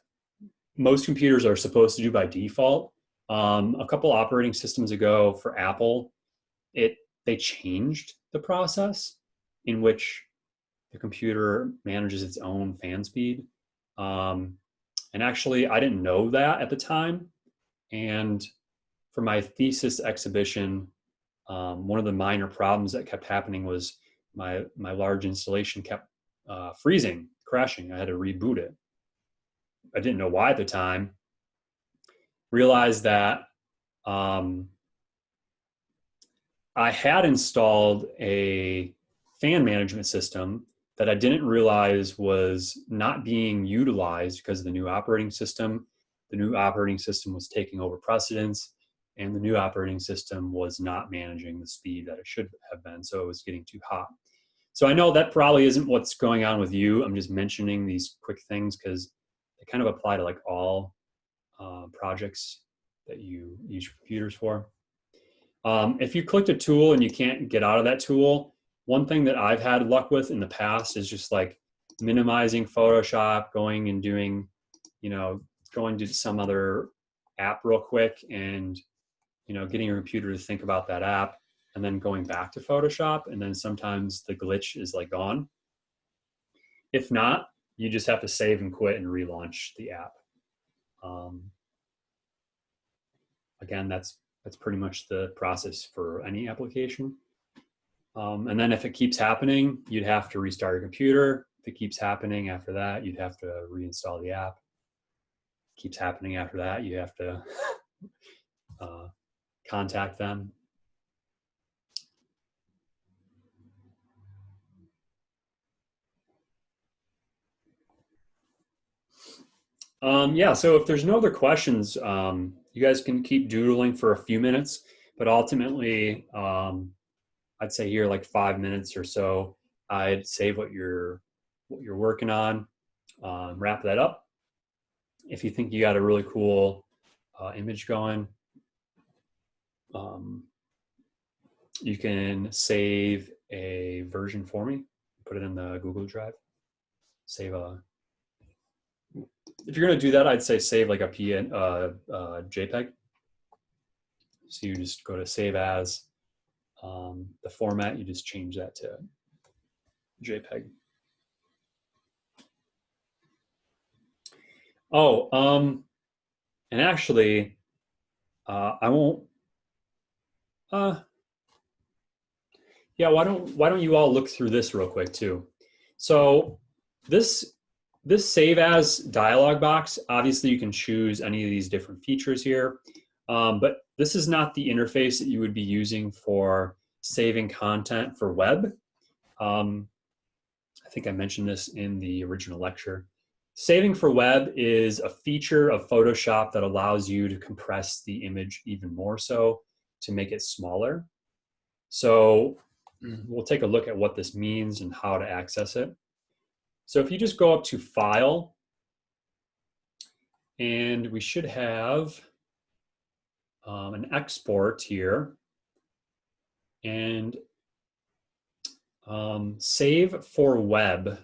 most computers are supposed to do by default. A couple operating systems ago for Apple, they changed the process in which the computer manages its own fan speed. And actually, I didn't know that at the time. And for my thesis exhibition, one of the minor problems that kept happening was my large installation kept freezing, crashing. I had to reboot it. I didn't know why at the time. Realized that I had installed a fan management system that I didn't realize was not being utilized because of the new operating system. The new operating system was taking over precedence, and the new operating system was not managing the speed that it should have been, so it was getting too hot. So I know that probably isn't what's going on with you. I'm just mentioning these quick things because they kind of apply to like all projects that you use your computers for. If you clicked a tool and you can't get out of that tool, one thing that I've had luck with in the past is just like minimizing Photoshop, going and doing, going to some other app real quick and, getting your computer to think about that app and then going back to Photoshop. And then sometimes the glitch is like gone. If not, you just have to save and quit and relaunch the app. Again, that's pretty much the process for any application. And then if it keeps happening, you'd have to restart your computer. If it keeps happening after that, you'd have to reinstall the app. If it keeps happening after that, you have to contact them. Yeah, so if there's no other questions, you guys can keep doodling for a few minutes, but ultimately, I'd say here like 5 minutes or so, I'd save what you're what you're working on, wrap that up. If you think you got a really cool image going, you can save a version for me, put it in the Google Drive. Save a, if you're gonna do that, I'd say save like a JPEG. So you just go to save as, the format, you just change that to JPEG. Oh, and actually, I won't, yeah, why don't you all look through this real quick too? So this save as dialog box, obviously you can choose any of these different features here, but this is not the interface that you would be using for saving content for web. I think I mentioned this in the original lecture. Saving for web is a feature of Photoshop that allows you to compress the image even more so to make it smaller. So we'll take a look at what this means and how to access it. So if you just go up to File, and we should have an export here, and save for web.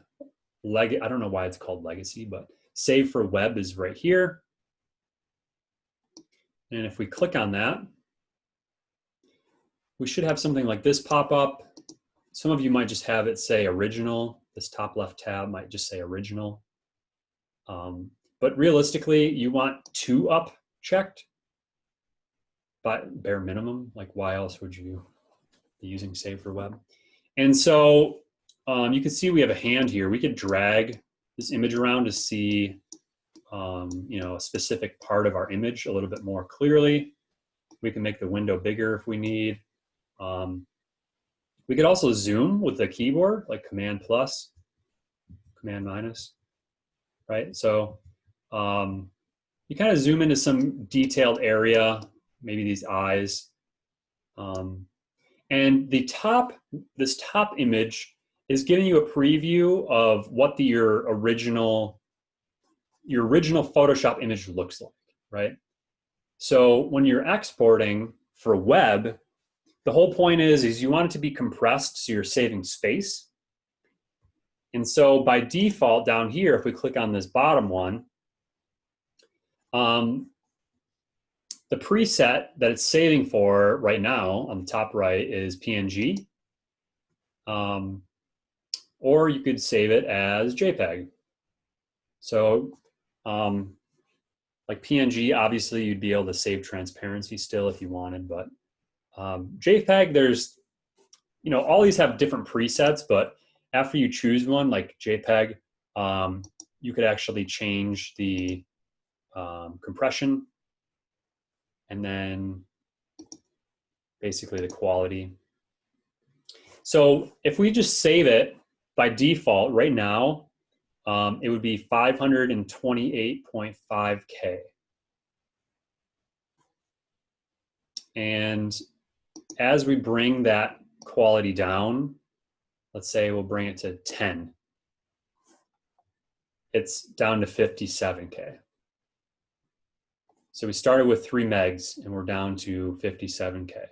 I don't know why it's called legacy, but save for web is right here. And if we click on that, we should have something like this pop up. Some of you might just have it say original. This top left tab might just say original. But realistically, you want 2 up checked, but bare minimum. Like, why else would you be using save for web? And so you can see we have a hand here. We could drag this image around to see you know, a specific part of our image a little bit more clearly. We can make the window bigger if we need. We could also zoom with the keyboard, like Command plus, Command minus, right? So you kind of zoom into some detailed area, maybe these eyes. And this top image is giving you a preview of what your original Photoshop image looks like, right? So when you're exporting for web, the whole point is you want it to be compressed so you're saving space. And so by default down here, if we click on this bottom one, the preset that it's saving for right now on the top right is PNG. Or you could save it as JPEG. So like PNG, obviously you'd be able to save transparency still if you wanted, but JPEG, there's, you know, all these have different presets, but after you choose one, like JPEG, you could actually change the compression and then basically the quality. So if we just save it by default right now, it would be 528.5K. And as we bring that quality down, let's say we'll bring it to 10, it's down to 57K. So we started with 3 megs and we're down to 57K.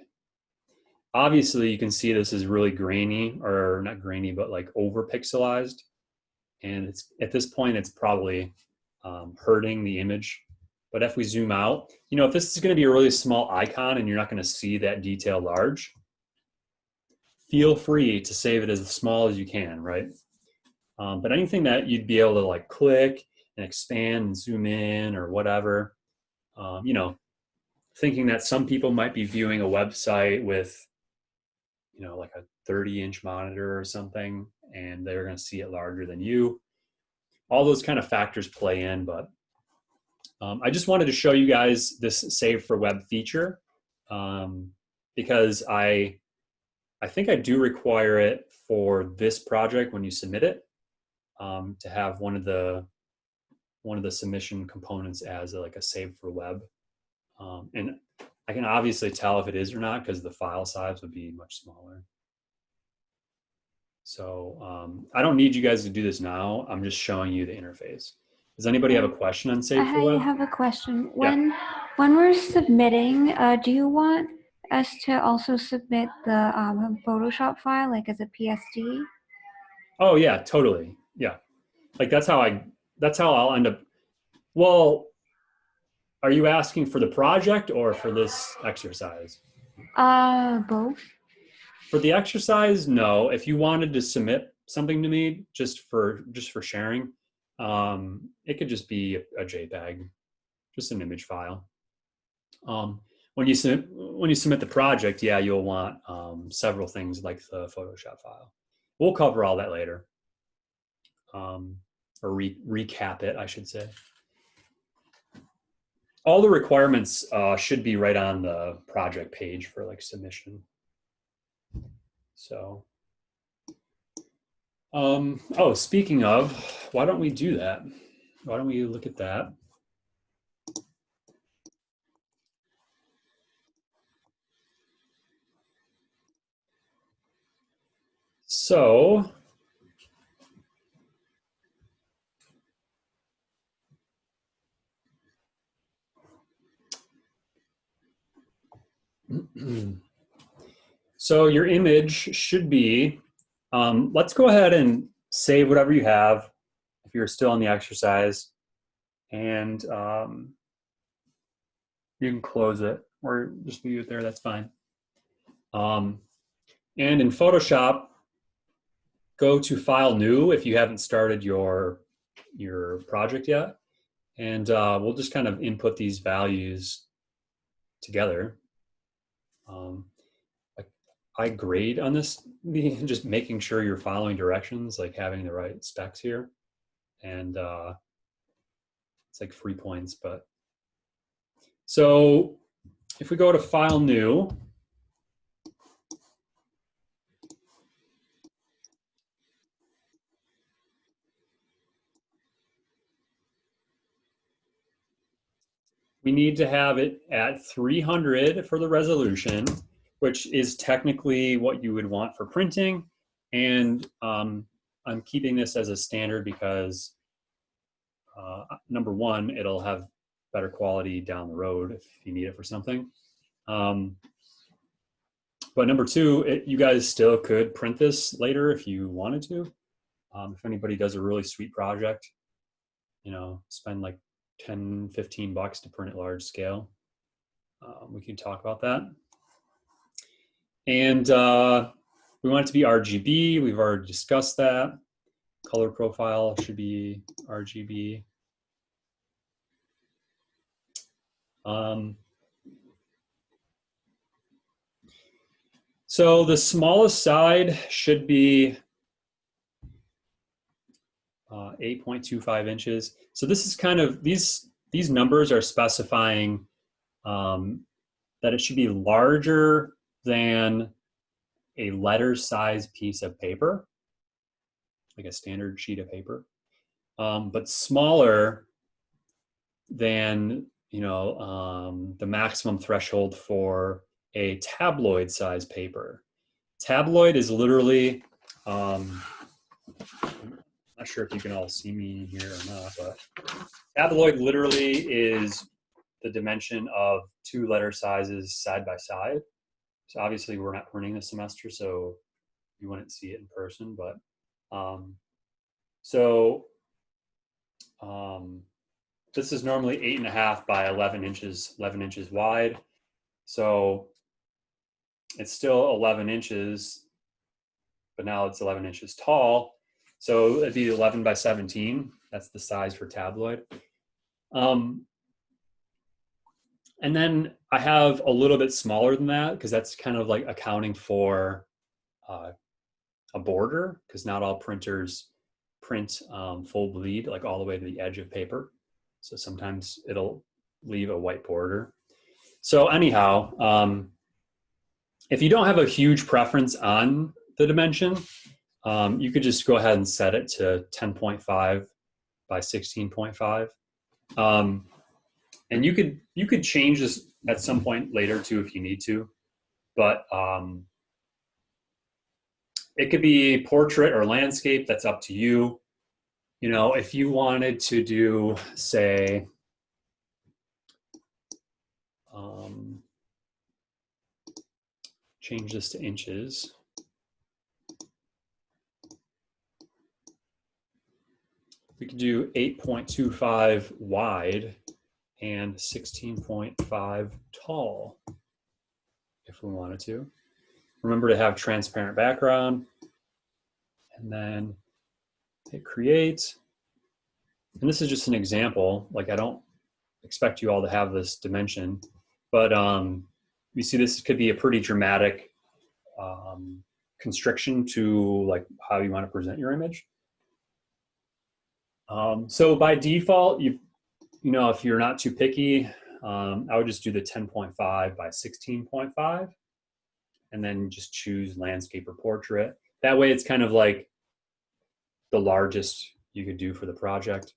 Obviously you can see this is really grainy, or not grainy, but like over pixelized. And it's, at this point, it's probably hurting the image. But if we zoom out, you know, if this is going to be a really small icon and you're not going to see that detail large, feel free to save it as small as you can, right? But anything that you'd be able to like click and expand and zoom in or whatever, you know, thinking that some people might be viewing a website with, you know, like a 30-inch monitor or something, and they're going to see it larger than you. All those kind of factors play in, but I just wanted to show you guys this save for web feature because I think I do require it for this project when you submit it to have one of the submission components as like a save for web, and I can obviously tell if it is or not because the file size would be much smaller. So I don't need you guys to do this now. I'm just showing you the interface. Does anybody have a question on Save for I Web? have a question. Yeah. When we're submitting, do you want us to also submit the Photoshop file, like as a PSD? Oh yeah, totally. Yeah. Like that's how I'll end up. Well, are you asking for the project or for this exercise? Both. For the exercise, no. If you wanted to submit something to me just for sharing, it could just be a JPEG, just an image file. When you submit the project, yeah, you'll want several things like the Photoshop file. We'll cover all that later, or recap it, I should say. All the requirements should be right on the project page for like submission. So, oh, speaking of, why don't we do that? Why don't we look at that? So, so your image should be, let's go ahead and save whatever you have if you're still on the exercise, and you can close it or just leave it there, that's fine. And in Photoshop, go to File New if you haven't started your project yet, and we'll just kind of input these values together. I grade on this, just making sure you're following directions, like having the right specs here. And it's like 3 points, but. So if we go to File New, we need to have it at 300 for the resolution, which is technically what you would want for printing. And I'm keeping this as a standard because number one, it'll have better quality down the road if you need it for something. But number two, you guys still could print this later if you wanted to. If anybody does a really sweet project, you know, spend like 10, 15 bucks to print it large scale. We can talk about that. And we want it to be RGB. We've already discussed that. Color profile should be RGB. So the smallest side should be 8.25 inches. So this is kind of, these numbers are specifying that it should be larger than a letter size piece of paper, like a standard sheet of paper, but smaller than, you know, the maximum threshold for a tabloid size paper. Tabloid is literally, I'm not sure if you can all see me here or not, but tabloid literally is the dimension of 2 letter sizes side by side. So obviously we're not printing this semester, so you wouldn't see it in person, but this is normally 8.5 by 11 inches wide. So it's still 11 inches, but now it's 11 inches tall. So it'd be 11 by 17. That's the size for tabloid. And then I have a little bit smaller than that because that's kind of like accounting for a border, because not all printers print full bleed, like all the way to the edge of paper. So sometimes it'll leave a white border. So anyhow, if you don't have a huge preference on the dimension, you could just go ahead and set it to 10.5 by 16.5. And you could change this at some point later too if you need to, but it could be portrait or landscape, that's up to you. You know, if you wanted to do, say, change this to inches. We could do 8.25 wide and 16.5 tall if we wanted to. Remember to have transparent background, and then hit create. And this is just an example. Like, I don't expect you all to have this dimension, but you see this could be a pretty dramatic constriction to like how you want to present your image. So by default, you know, if you're not too picky, I would just do the 10.5 by 16.5 and then just choose landscape or portrait. That way it's kind of like the largest you could do for the project.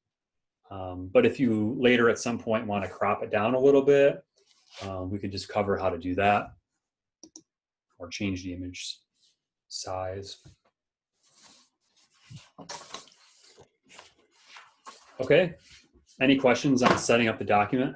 But if you later at some point want to crop it down a little bit, we could just cover how to do that or change the image size. Okay, any questions on setting up the document?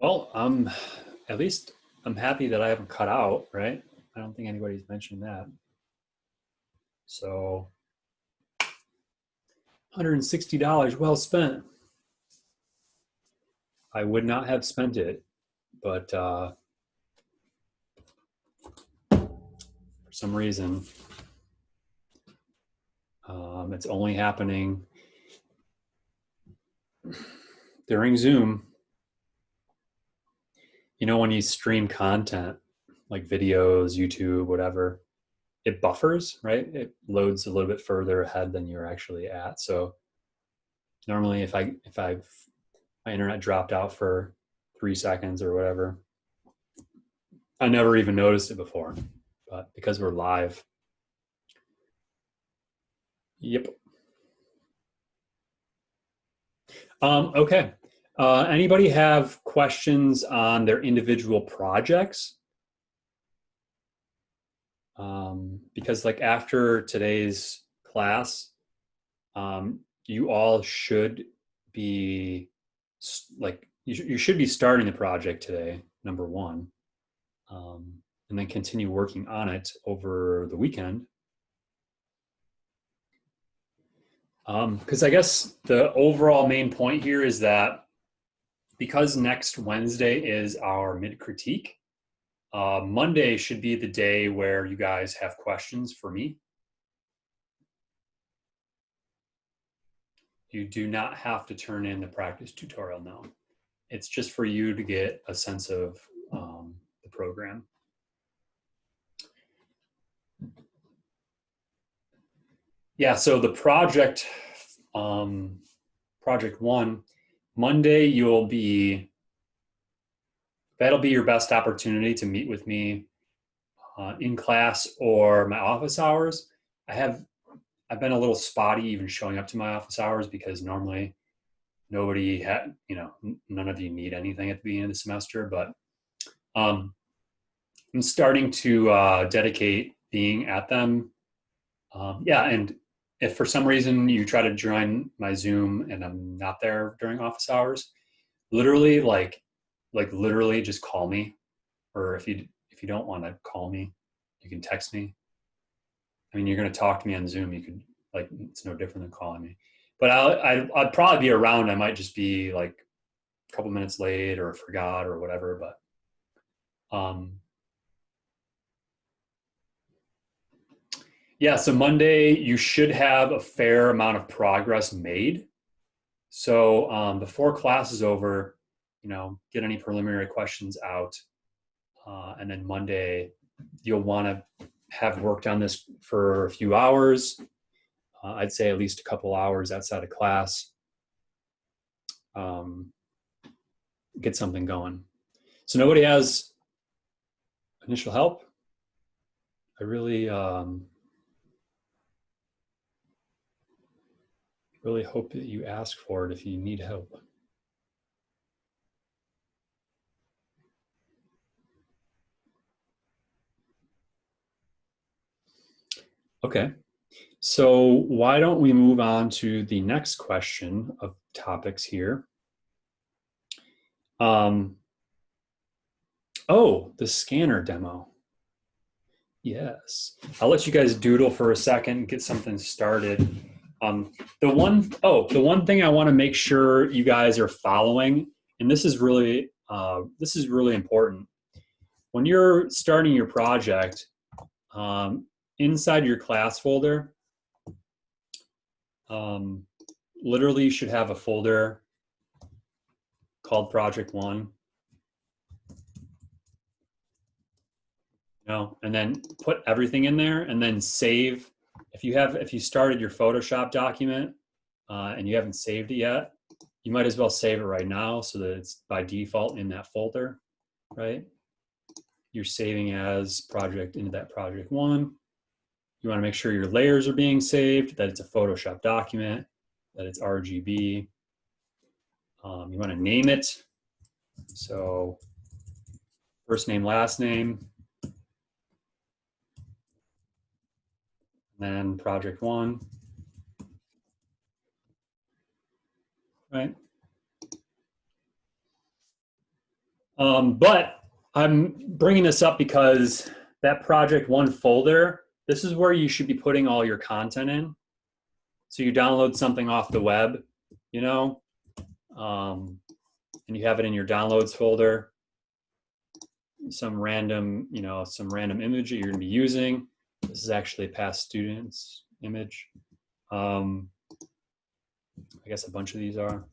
Well, at least I'm happy that I haven't cut out, right? I don't think anybody's mentioned that. So $160 well spent. I would not have spent it, but for some reason, it's only happening during Zoom. You know, when you stream content, like videos, YouTube, whatever, it buffers, right? It loads a little bit further ahead than you're actually at. So normally if my internet dropped out for 3 seconds or whatever, I never even noticed it before, but because we're live. Yep. Okay. Anybody have questions on their individual projects? Because like after today's class, you all should be like, you should be starting the project today, number one, and then continue working on it over the weekend. Because I guess the overall main point here is that because next Wednesday is our mid-critique, Monday should be the day where you guys have questions for me. You do not have to turn in the practice tutorial now. It's just for you to get a sense of the program. Yeah, so the project, project one, Monday that'll be your best opportunity to meet with me in class or my office hours. I've been a little spotty even showing up to my office hours because normally nobody had, you know, none of you need anything at the beginning of the semester, but I'm starting to dedicate being at them. Yeah, and if for some reason you try to join my Zoom and I'm not there during office hours, literally literally just call me, or if you don't want to call me, you can text me. I mean, you're going to talk to me on Zoom. You could, like, it's no different than calling me. But I'd probably be around. I might just be like a couple minutes late or forgot or whatever. But yeah, so Monday you should have a fair amount of progress made. So before class is over, you know, get any preliminary questions out, and then Monday you'll want to have worked on this for a few hours, I'd say at least a couple hours outside of class. Get something going. So nobody has initial help. I really, really hope that you ask for it if you need help. Okay, so why don't we move on to the next question of topics here. Oh, the scanner demo. Yes, I'll let you guys doodle for a second, get something started. The one thing I want to make sure you guys are following, and this is really important. When you're starting your project, inside your class folder, literally you should have a folder called Project 1. And then put everything in there and then save. If you started your Photoshop document and you haven't saved it yet, you might as well save it right now so that it's by default in that folder, right? You're saving as project into that Project 1. You want to make sure your layers are being saved, that it's a Photoshop document, that it's RGB. You want to name it. So first name, last name, and then Project 1. Right. But I'm bringing this up because that Project 1 folder, this is where you should be putting all your content in. So you download something off the web, and you have it in your downloads folder, some random image that you're gonna be using. This is actually a past student's image. I guess a bunch of these are.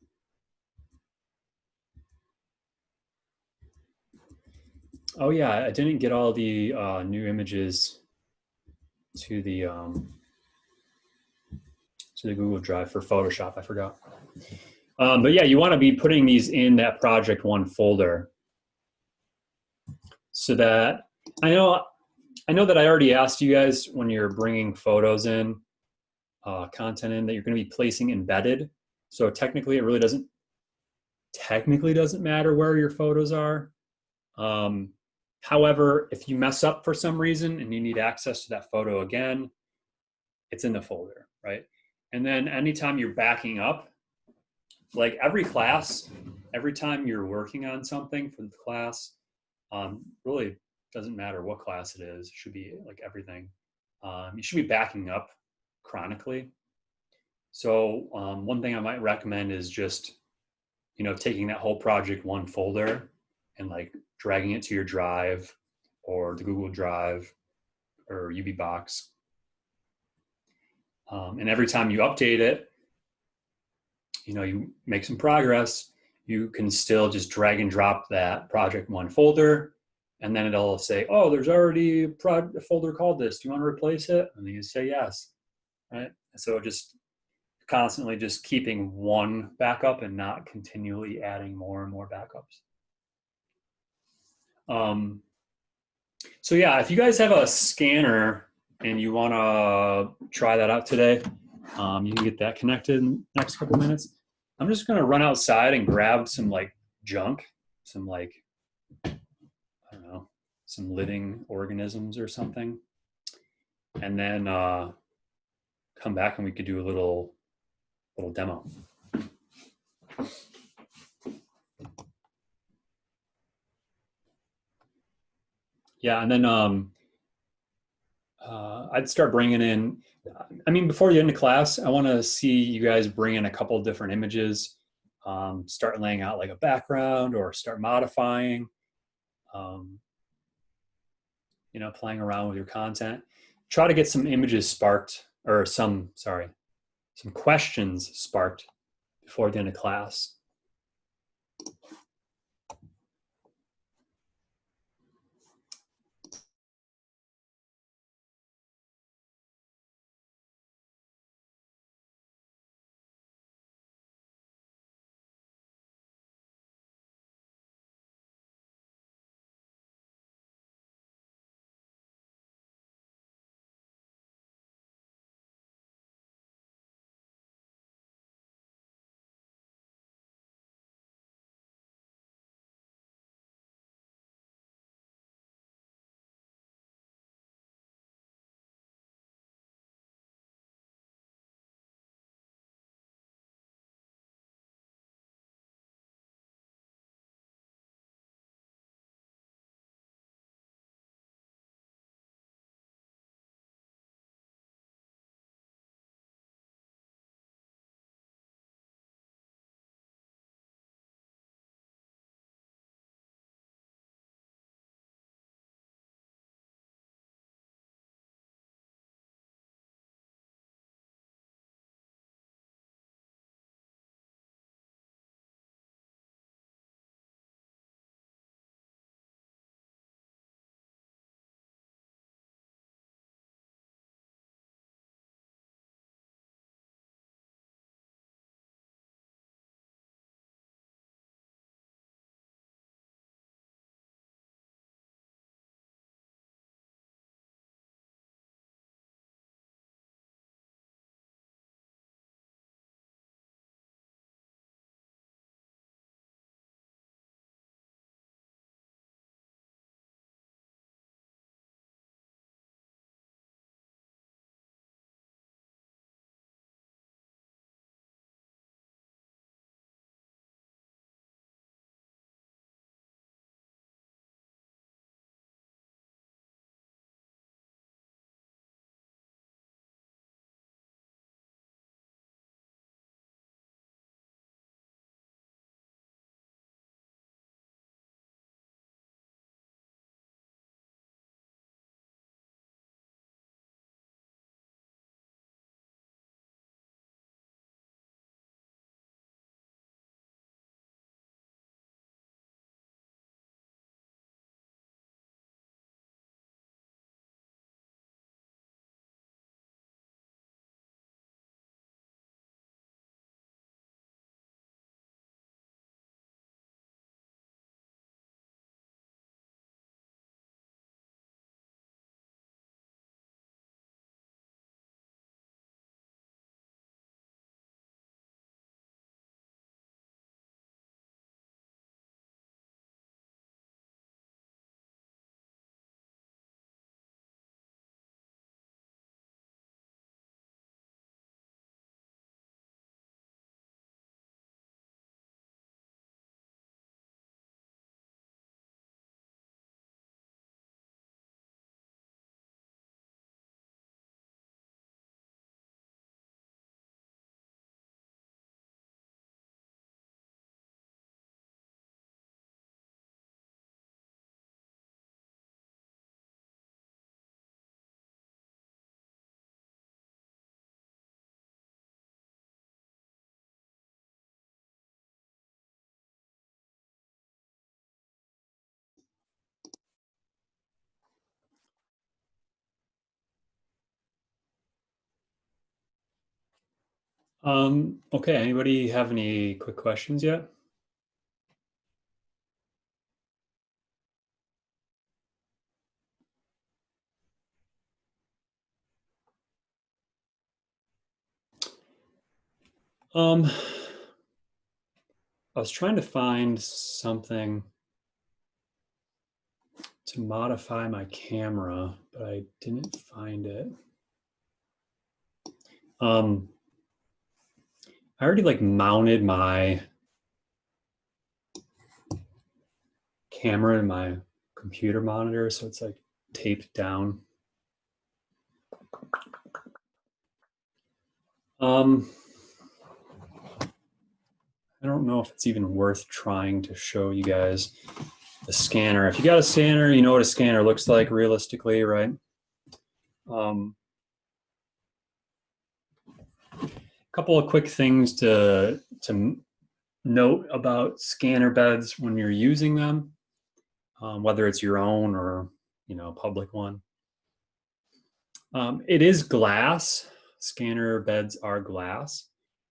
Oh yeah, I didn't get all the new images to the Google Drive for Photoshop. I forgot. But yeah, you want to be putting these in that Project 1 folder, so that I know that I already asked you guys when you're bringing photos in, content in, that you're going to be placing embedded. So technically, it really doesn't matter where your photos are. However, if you mess up for some reason and you need access to that photo again, it's in the folder, right? And then anytime you're backing up, like every class, every time you're working on something for the class, really doesn't matter what class it is, it should be like everything. You should be backing up chronically. So one thing I might recommend is just, taking that whole Project 1 folder and like dragging it to your drive or the Google Drive or UBbox. And every time you update it, you make some progress, you can still just drag and drop that Project 1 folder, and then it'll say, oh, there's already a folder called this. Do you want to replace it? And then you say yes, right? So just constantly just keeping one backup and not continually adding more and more backups. So yeah, if you guys have a scanner and you want to try that out today, you can get that connected in the next couple minutes. I'm just going to run outside and grab some like junk, some like, I don't know, some living organisms or something. And then come back and we could do a little demo. Yeah, and then I'd start bringing in, before the end of class, I want to see you guys bring in a couple of different images, start laying out like a background or start modifying, playing around with your content. Try to get some images sparked, or some questions sparked before the end of class. Okay, anybody have any quick questions yet? I was trying to find something to modify my camera, but I didn't find it. I already like mounted my camera in my computer monitor, so it's like taped down. I don't know if it's even worth trying to show you guys the scanner. If you got a scanner, you know what a scanner looks like realistically, right? A couple of quick things to note about scanner beds when you're using them, whether it's your own or public one. It is glass. Scanner beds are glass,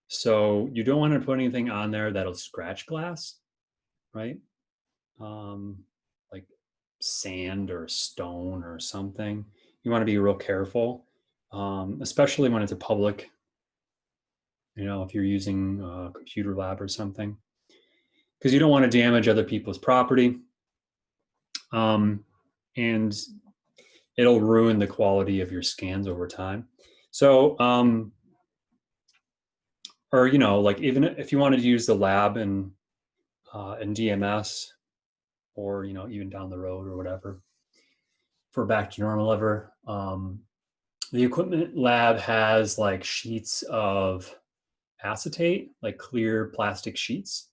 so you don't want to put anything on there that'll scratch glass, right? Like sand or stone or something. You want to be real careful, especially when it's a public, if you're using a computer lab or something, because you don't want to damage other people's property. And it'll ruin the quality of your scans over time. So, or, like even if you wanted to use the lab in DMS, or, even down the road or whatever, for back to normal ever, the equipment lab has like sheets of acetate, like clear plastic sheets.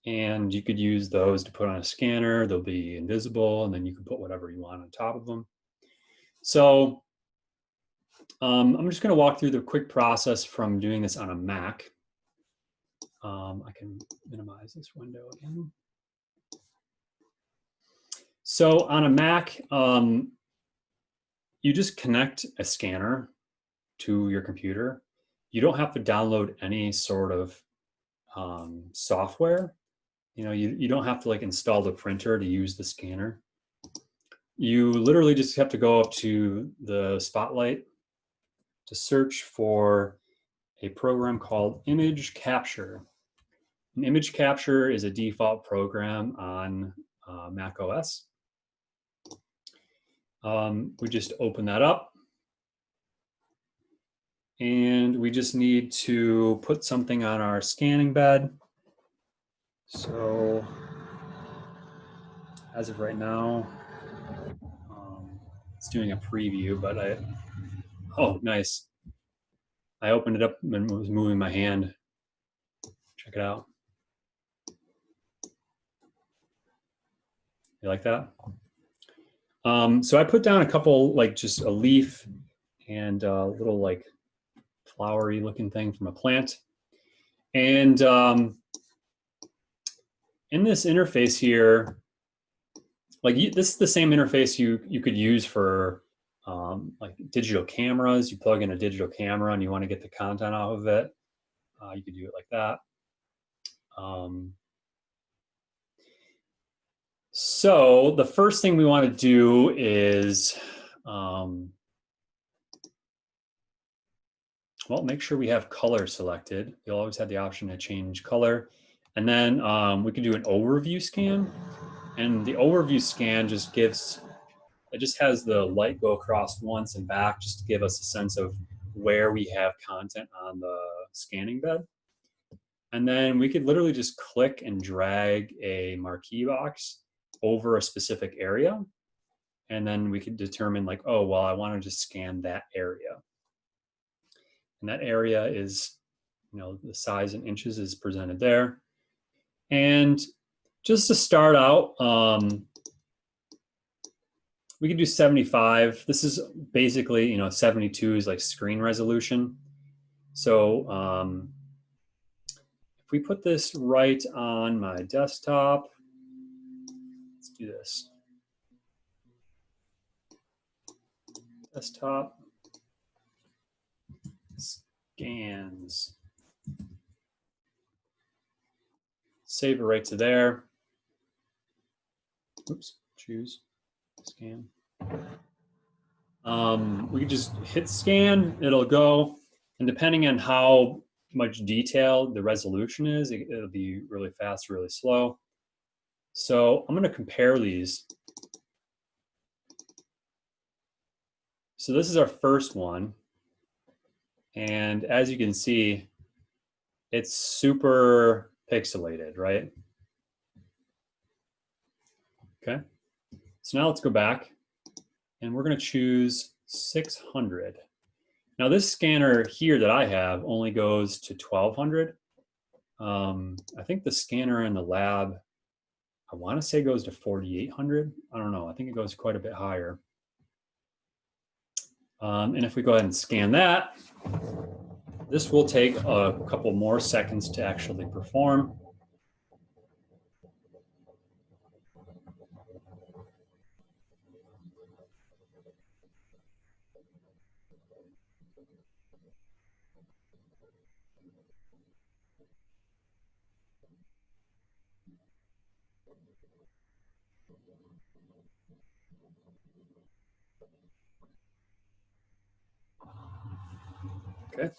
And you could use those to put on a scanner. They'll be invisible, and then you can put whatever you want on top of them. So I'm just going to walk through the quick process from doing this on a Mac. I can minimize this window again. So on a Mac, you just connect a scanner to your computer. You don't have to download any sort of software. You don't have to like install the printer to use the scanner. You literally just have to go up to the Spotlight to search for a program called Image Capture. And Image Capture is a default program on Mac OS. We just open that up, and we just need to put something on our scanning bed. So as of right now, it's doing a preview, but oh, nice. I opened it up and was moving my hand. Check it out. You like that? So I put down a couple, like just a leaf and a little like flowery looking thing from a plant. And in this interface here, like this is the same interface you could use for like digital cameras. You plug in a digital camera and you want to get the content off of it. You could do it like that. So the first thing we want to do is, well, make sure we have color selected. You'll always have the option to change color. And then we can do an overview scan. And the overview scan just has the light go across once and back just to give us a sense of where we have content on the scanning bed. And then we could literally just click and drag a marquee box over a specific area. And then we could determine like, oh, well, I want to just scan that area. And that area is, the size in inches is presented there. And just to start out, we could do 75. This is basically, 72 is like screen resolution. So if we put this right on my desktop, let's do this. Desktop. scans. Save it right to there. Oops, choose, scan. We can just hit scan, it'll go. And depending on how much detail the resolution is, it'll be really fast, really slow. So I'm gonna compare these. So this is our first one. And as you can see, it's super pixelated, right? Okay, so now let's go back and we're gonna choose 600. Now this scanner here that I have only goes to 1200. I think the scanner in the lab, I wanna say goes to 4800. I don't know, I think it goes quite a bit higher. And if we go ahead and scan that, this will take a couple more seconds to actually perform. Okay.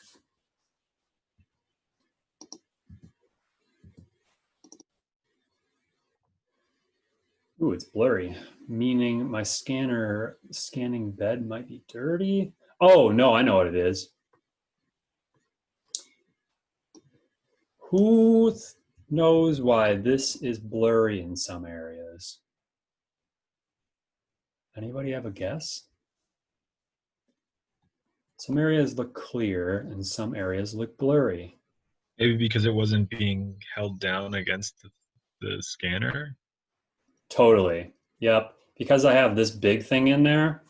Ooh, it's blurry, meaning my scanning bed might be dirty. Oh, no, I know what it is. Who knows why this is blurry in some areas? Anybody have a guess? Some areas look clear and some areas look blurry. Maybe because it wasn't being held down against the scanner. Totally. Yep. Because I have this big thing in there,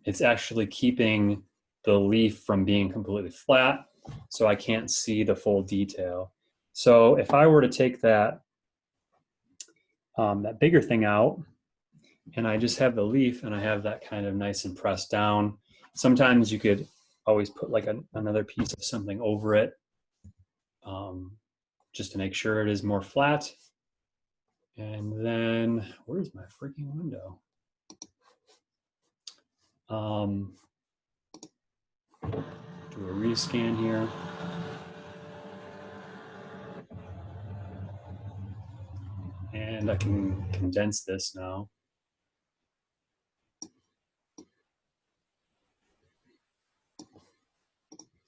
it's actually keeping the leaf from being completely flat, so I can't see the full detail. So if I were to take that that bigger thing out, and I just have the leaf, and I have that kind of nice and pressed down. Sometimes you could always put like another piece of something over it, just to make sure it is more flat. And then, where's my freaking window? Do a rescan here. And I can condense this now.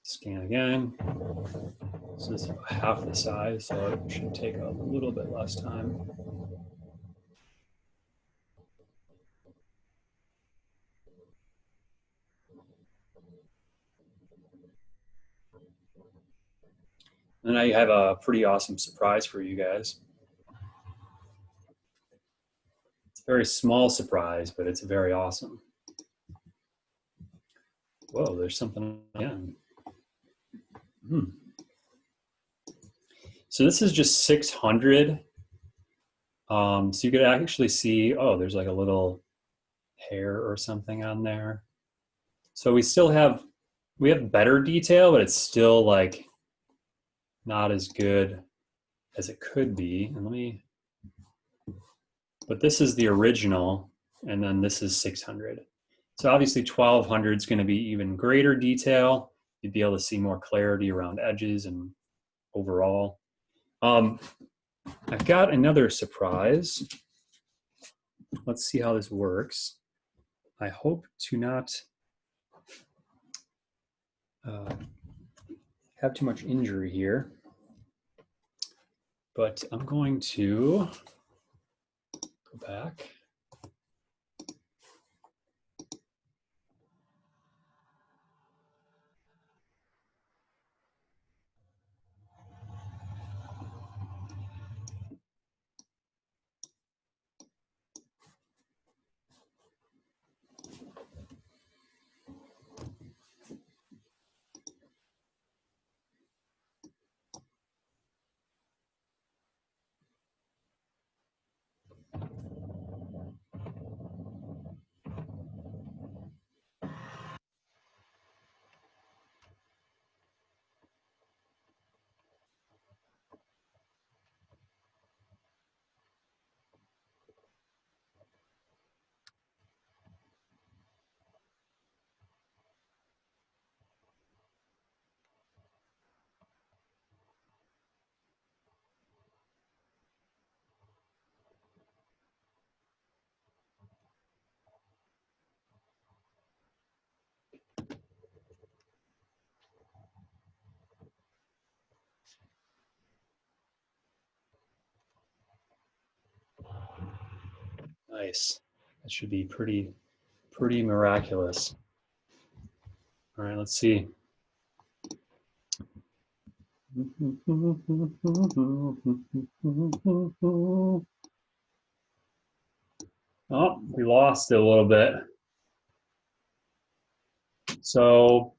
Scan again. So this is half the size, so it should take a little bit less time. And I have a pretty awesome surprise for you guys. It's a very small surprise, but it's very awesome. Whoa, there's something again. So this is just 600. So you could actually see, oh, there's like a little hair or something on there. So we have better detail, but it's still like not as good as it could be. And but this is the original, and then this is 600. So obviously 1200 is going to be even greater detail. You'd be able to see more clarity around edges and overall. I've got another surprise. Let's see how this works. I hope to not have too much injury here, but I'm going to go back. Nice. That should be pretty miraculous. All right, let's see. Oh, we lost it a little bit. So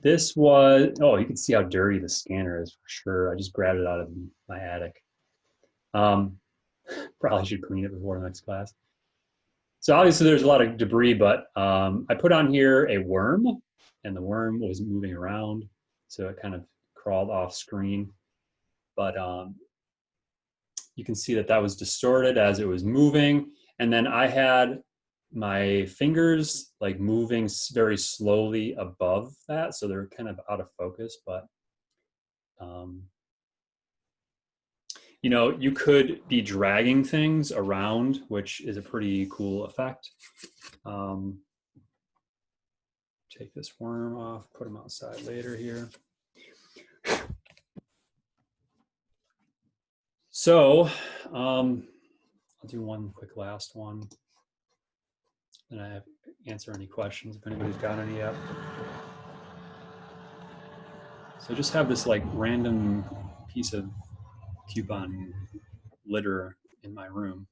this was, oh, you can see how dirty the scanner is for sure. I just grabbed it out of my attic. Probably should clean it before the next class. So obviously there's a lot of debris, but I put on here a worm, and the worm was moving around, so it kind of crawled off screen. But you can see that that was distorted as it was moving, and then I had my fingers like moving very slowly above that, so they're kind of out of focus. But you know, you could be dragging things around, which is a pretty cool effect. Take this worm off, put him outside later here. So I'll do one quick last one, and I answer any questions if anybody's got any yet. So just have this like random piece of coupon litter in my room.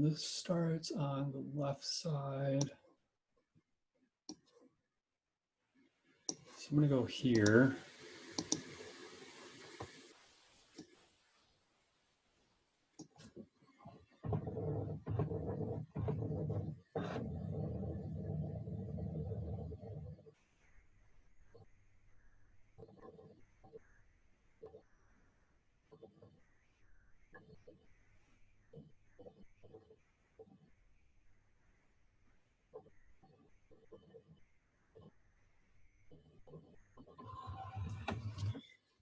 This starts on the left side. So I'm gonna go here.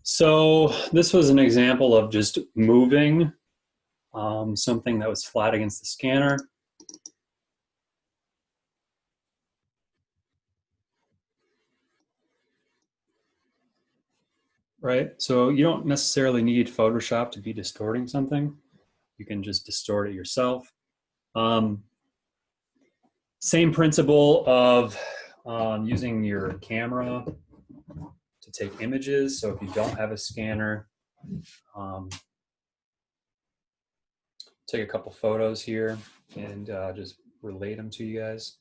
So this was an example of just moving something that was flat against the scanner. Right, so you don't necessarily need Photoshop to be distorting something. You can just distort it yourself. Same principle of using your camera to take images. So if you don't have a scanner, take a couple photos here and just relate them to you guys.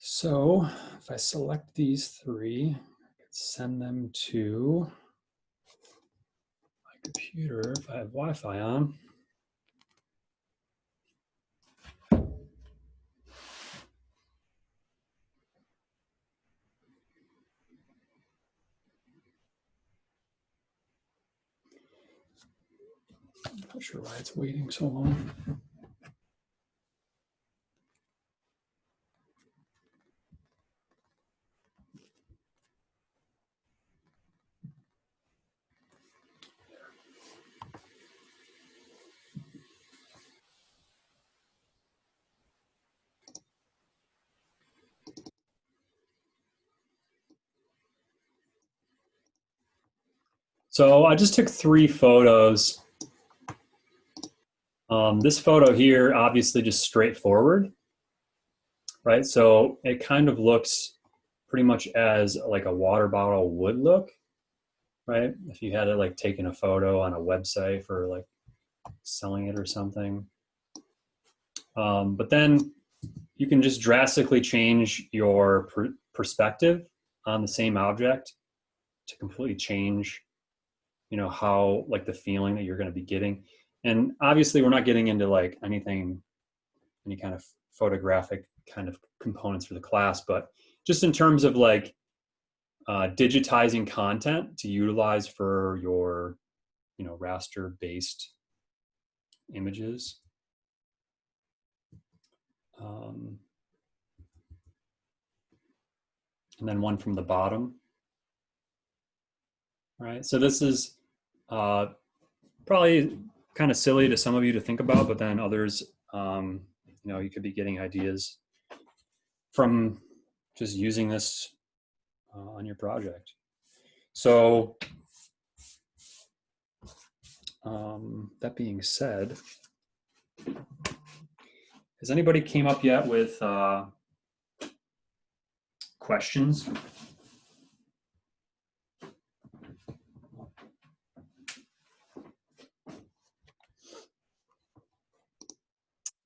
So if I select these three, I can send them to my computer if I have Wi-Fi on. I'm not sure why it's waiting so long. So I just took 3 photos. This photo here, obviously just straightforward, right? So it kind of looks pretty much as like a water bottle would look, right? If you had it like taken a photo on a website for like selling it or something. But then you can just drastically change your perspective on the same object to completely change, you know, how like the feeling that you're going to be getting. And obviously we're not getting into like any kind of photographic kind of components for the class, but just in terms of like digitizing content to utilize for your, you know, raster based images. And then one from the bottom. All right, so this is probably kind of silly to some of you to think about, but then others, you know, you could be getting ideas from just using this on your project. So that being said, has anybody came up yet with questions?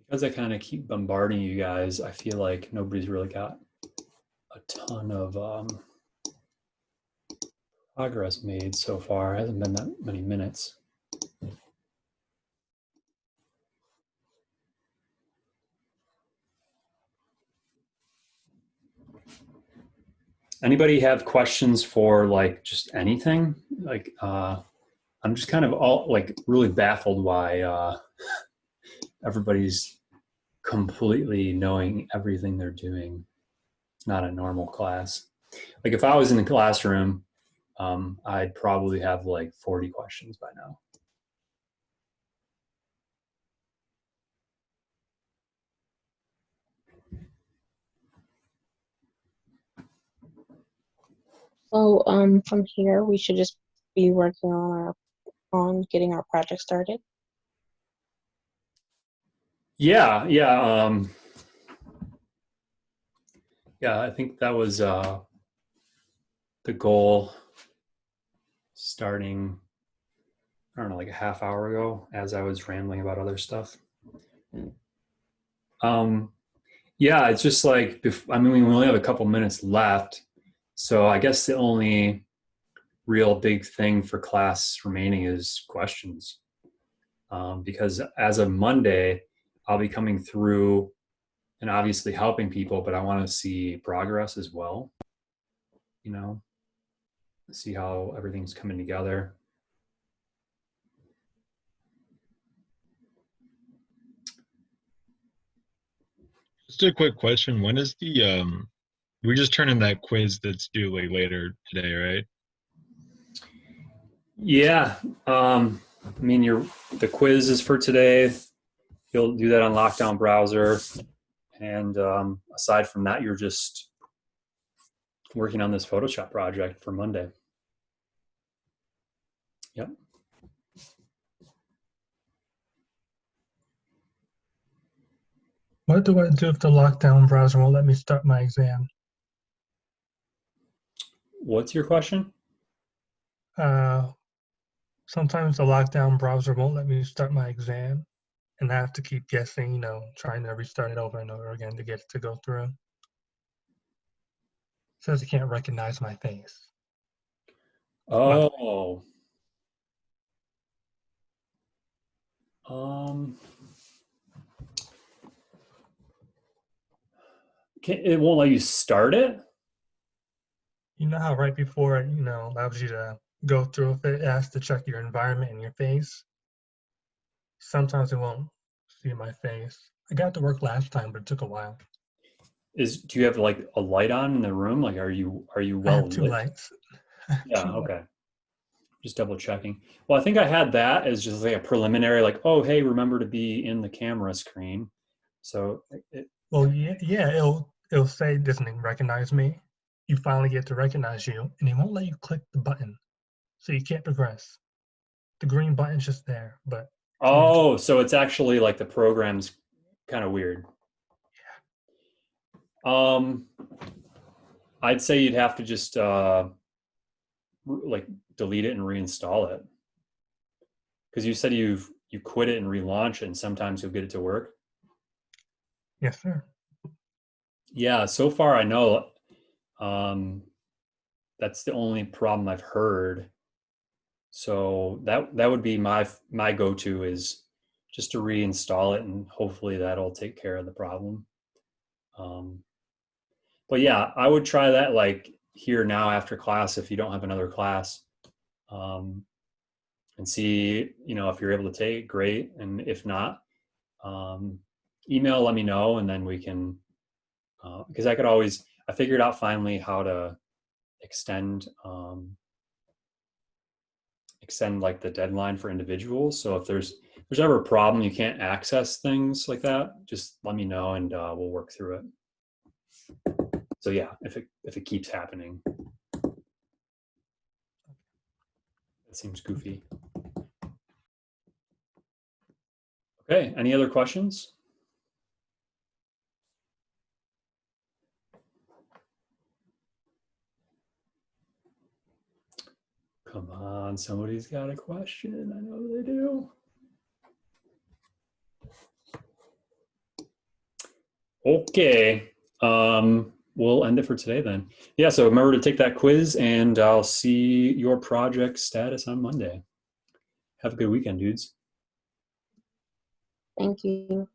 Because I kind of keep bombarding you guys, I feel like nobody's really got a ton of progress made so far. It hasn't been that many minutes. Anybody have questions for like just anything? Like I'm just kind of all like really baffled why everybody's completely knowing everything they're doing. It's not a normal class. Like if I was in the classroom, I'd probably have like 40 questions by now. So from here, we should just be working on getting our project started. Yeah. I think that was the goal starting, I don't know, like a half hour ago as I was rambling about other stuff. Yeah, it's just like, I mean, we only have a couple minutes left. So I guess the only real big thing for class remaining is questions. Because as of Monday, I'll be coming through and obviously helping people, but I want to see progress as well. You know, see how everything's coming together. Just a quick question. When is the we just turn in that quiz that's due like later today, right? Yeah. I mean, the quiz is for today. You'll do that on Lockdown Browser. And aside from that, you're just working on this Photoshop project for Monday. Yep. What do I do if the lockdown browser won't let me start my exam? What's your question? Sometimes the lockdown browser won't let me start my exam, and I have to keep guessing, you know, trying to restart it over and over again to get it to go through. It says it can't recognize my face. Oh. It won't let you start it? You know how right before it, you know, allows you to go through if it asks to check your environment and your face? Sometimes it won't see my face. I got to work last time, but it took a while. Do you have like a light on in the room? Like, are you I well have two lit? lights. Yeah, okay. Just double checking. Well, I think I had that as just like a preliminary, like, oh, hey, remember to be in the camera screen. So Well, yeah, it'll say it doesn't recognize me. You finally get to recognize you, and it won't let you click the button, so you can't progress. The green button's just there, but oh, so it's actually like the program's kind of weird. I'd say you'd have to just like delete it and reinstall it, because you said you quit it and relaunch it, and sometimes you'll get it to work. yes, sir. Yeah, so far I know that's the only problem I've heard. So that would be my go-to, is just to reinstall it, and hopefully that'll take care of the problem. But yeah, I would try that like here now after class if you don't have another class. and see, if you're able to take it, great. And if not, email, let me know, and then we can, because I figured out finally how to extend like the deadline for individuals. So if there's ever a problem, you can't access things like that, just let me know and we'll work through it. So yeah, if it keeps happening. That seems goofy. Okay, any other questions? Come on, somebody's got a question. I know they do. Okay, we'll end it for today then. Yeah, so remember to take that quiz and I'll see your project status on Monday. Have a good weekend, dudes. Thank you.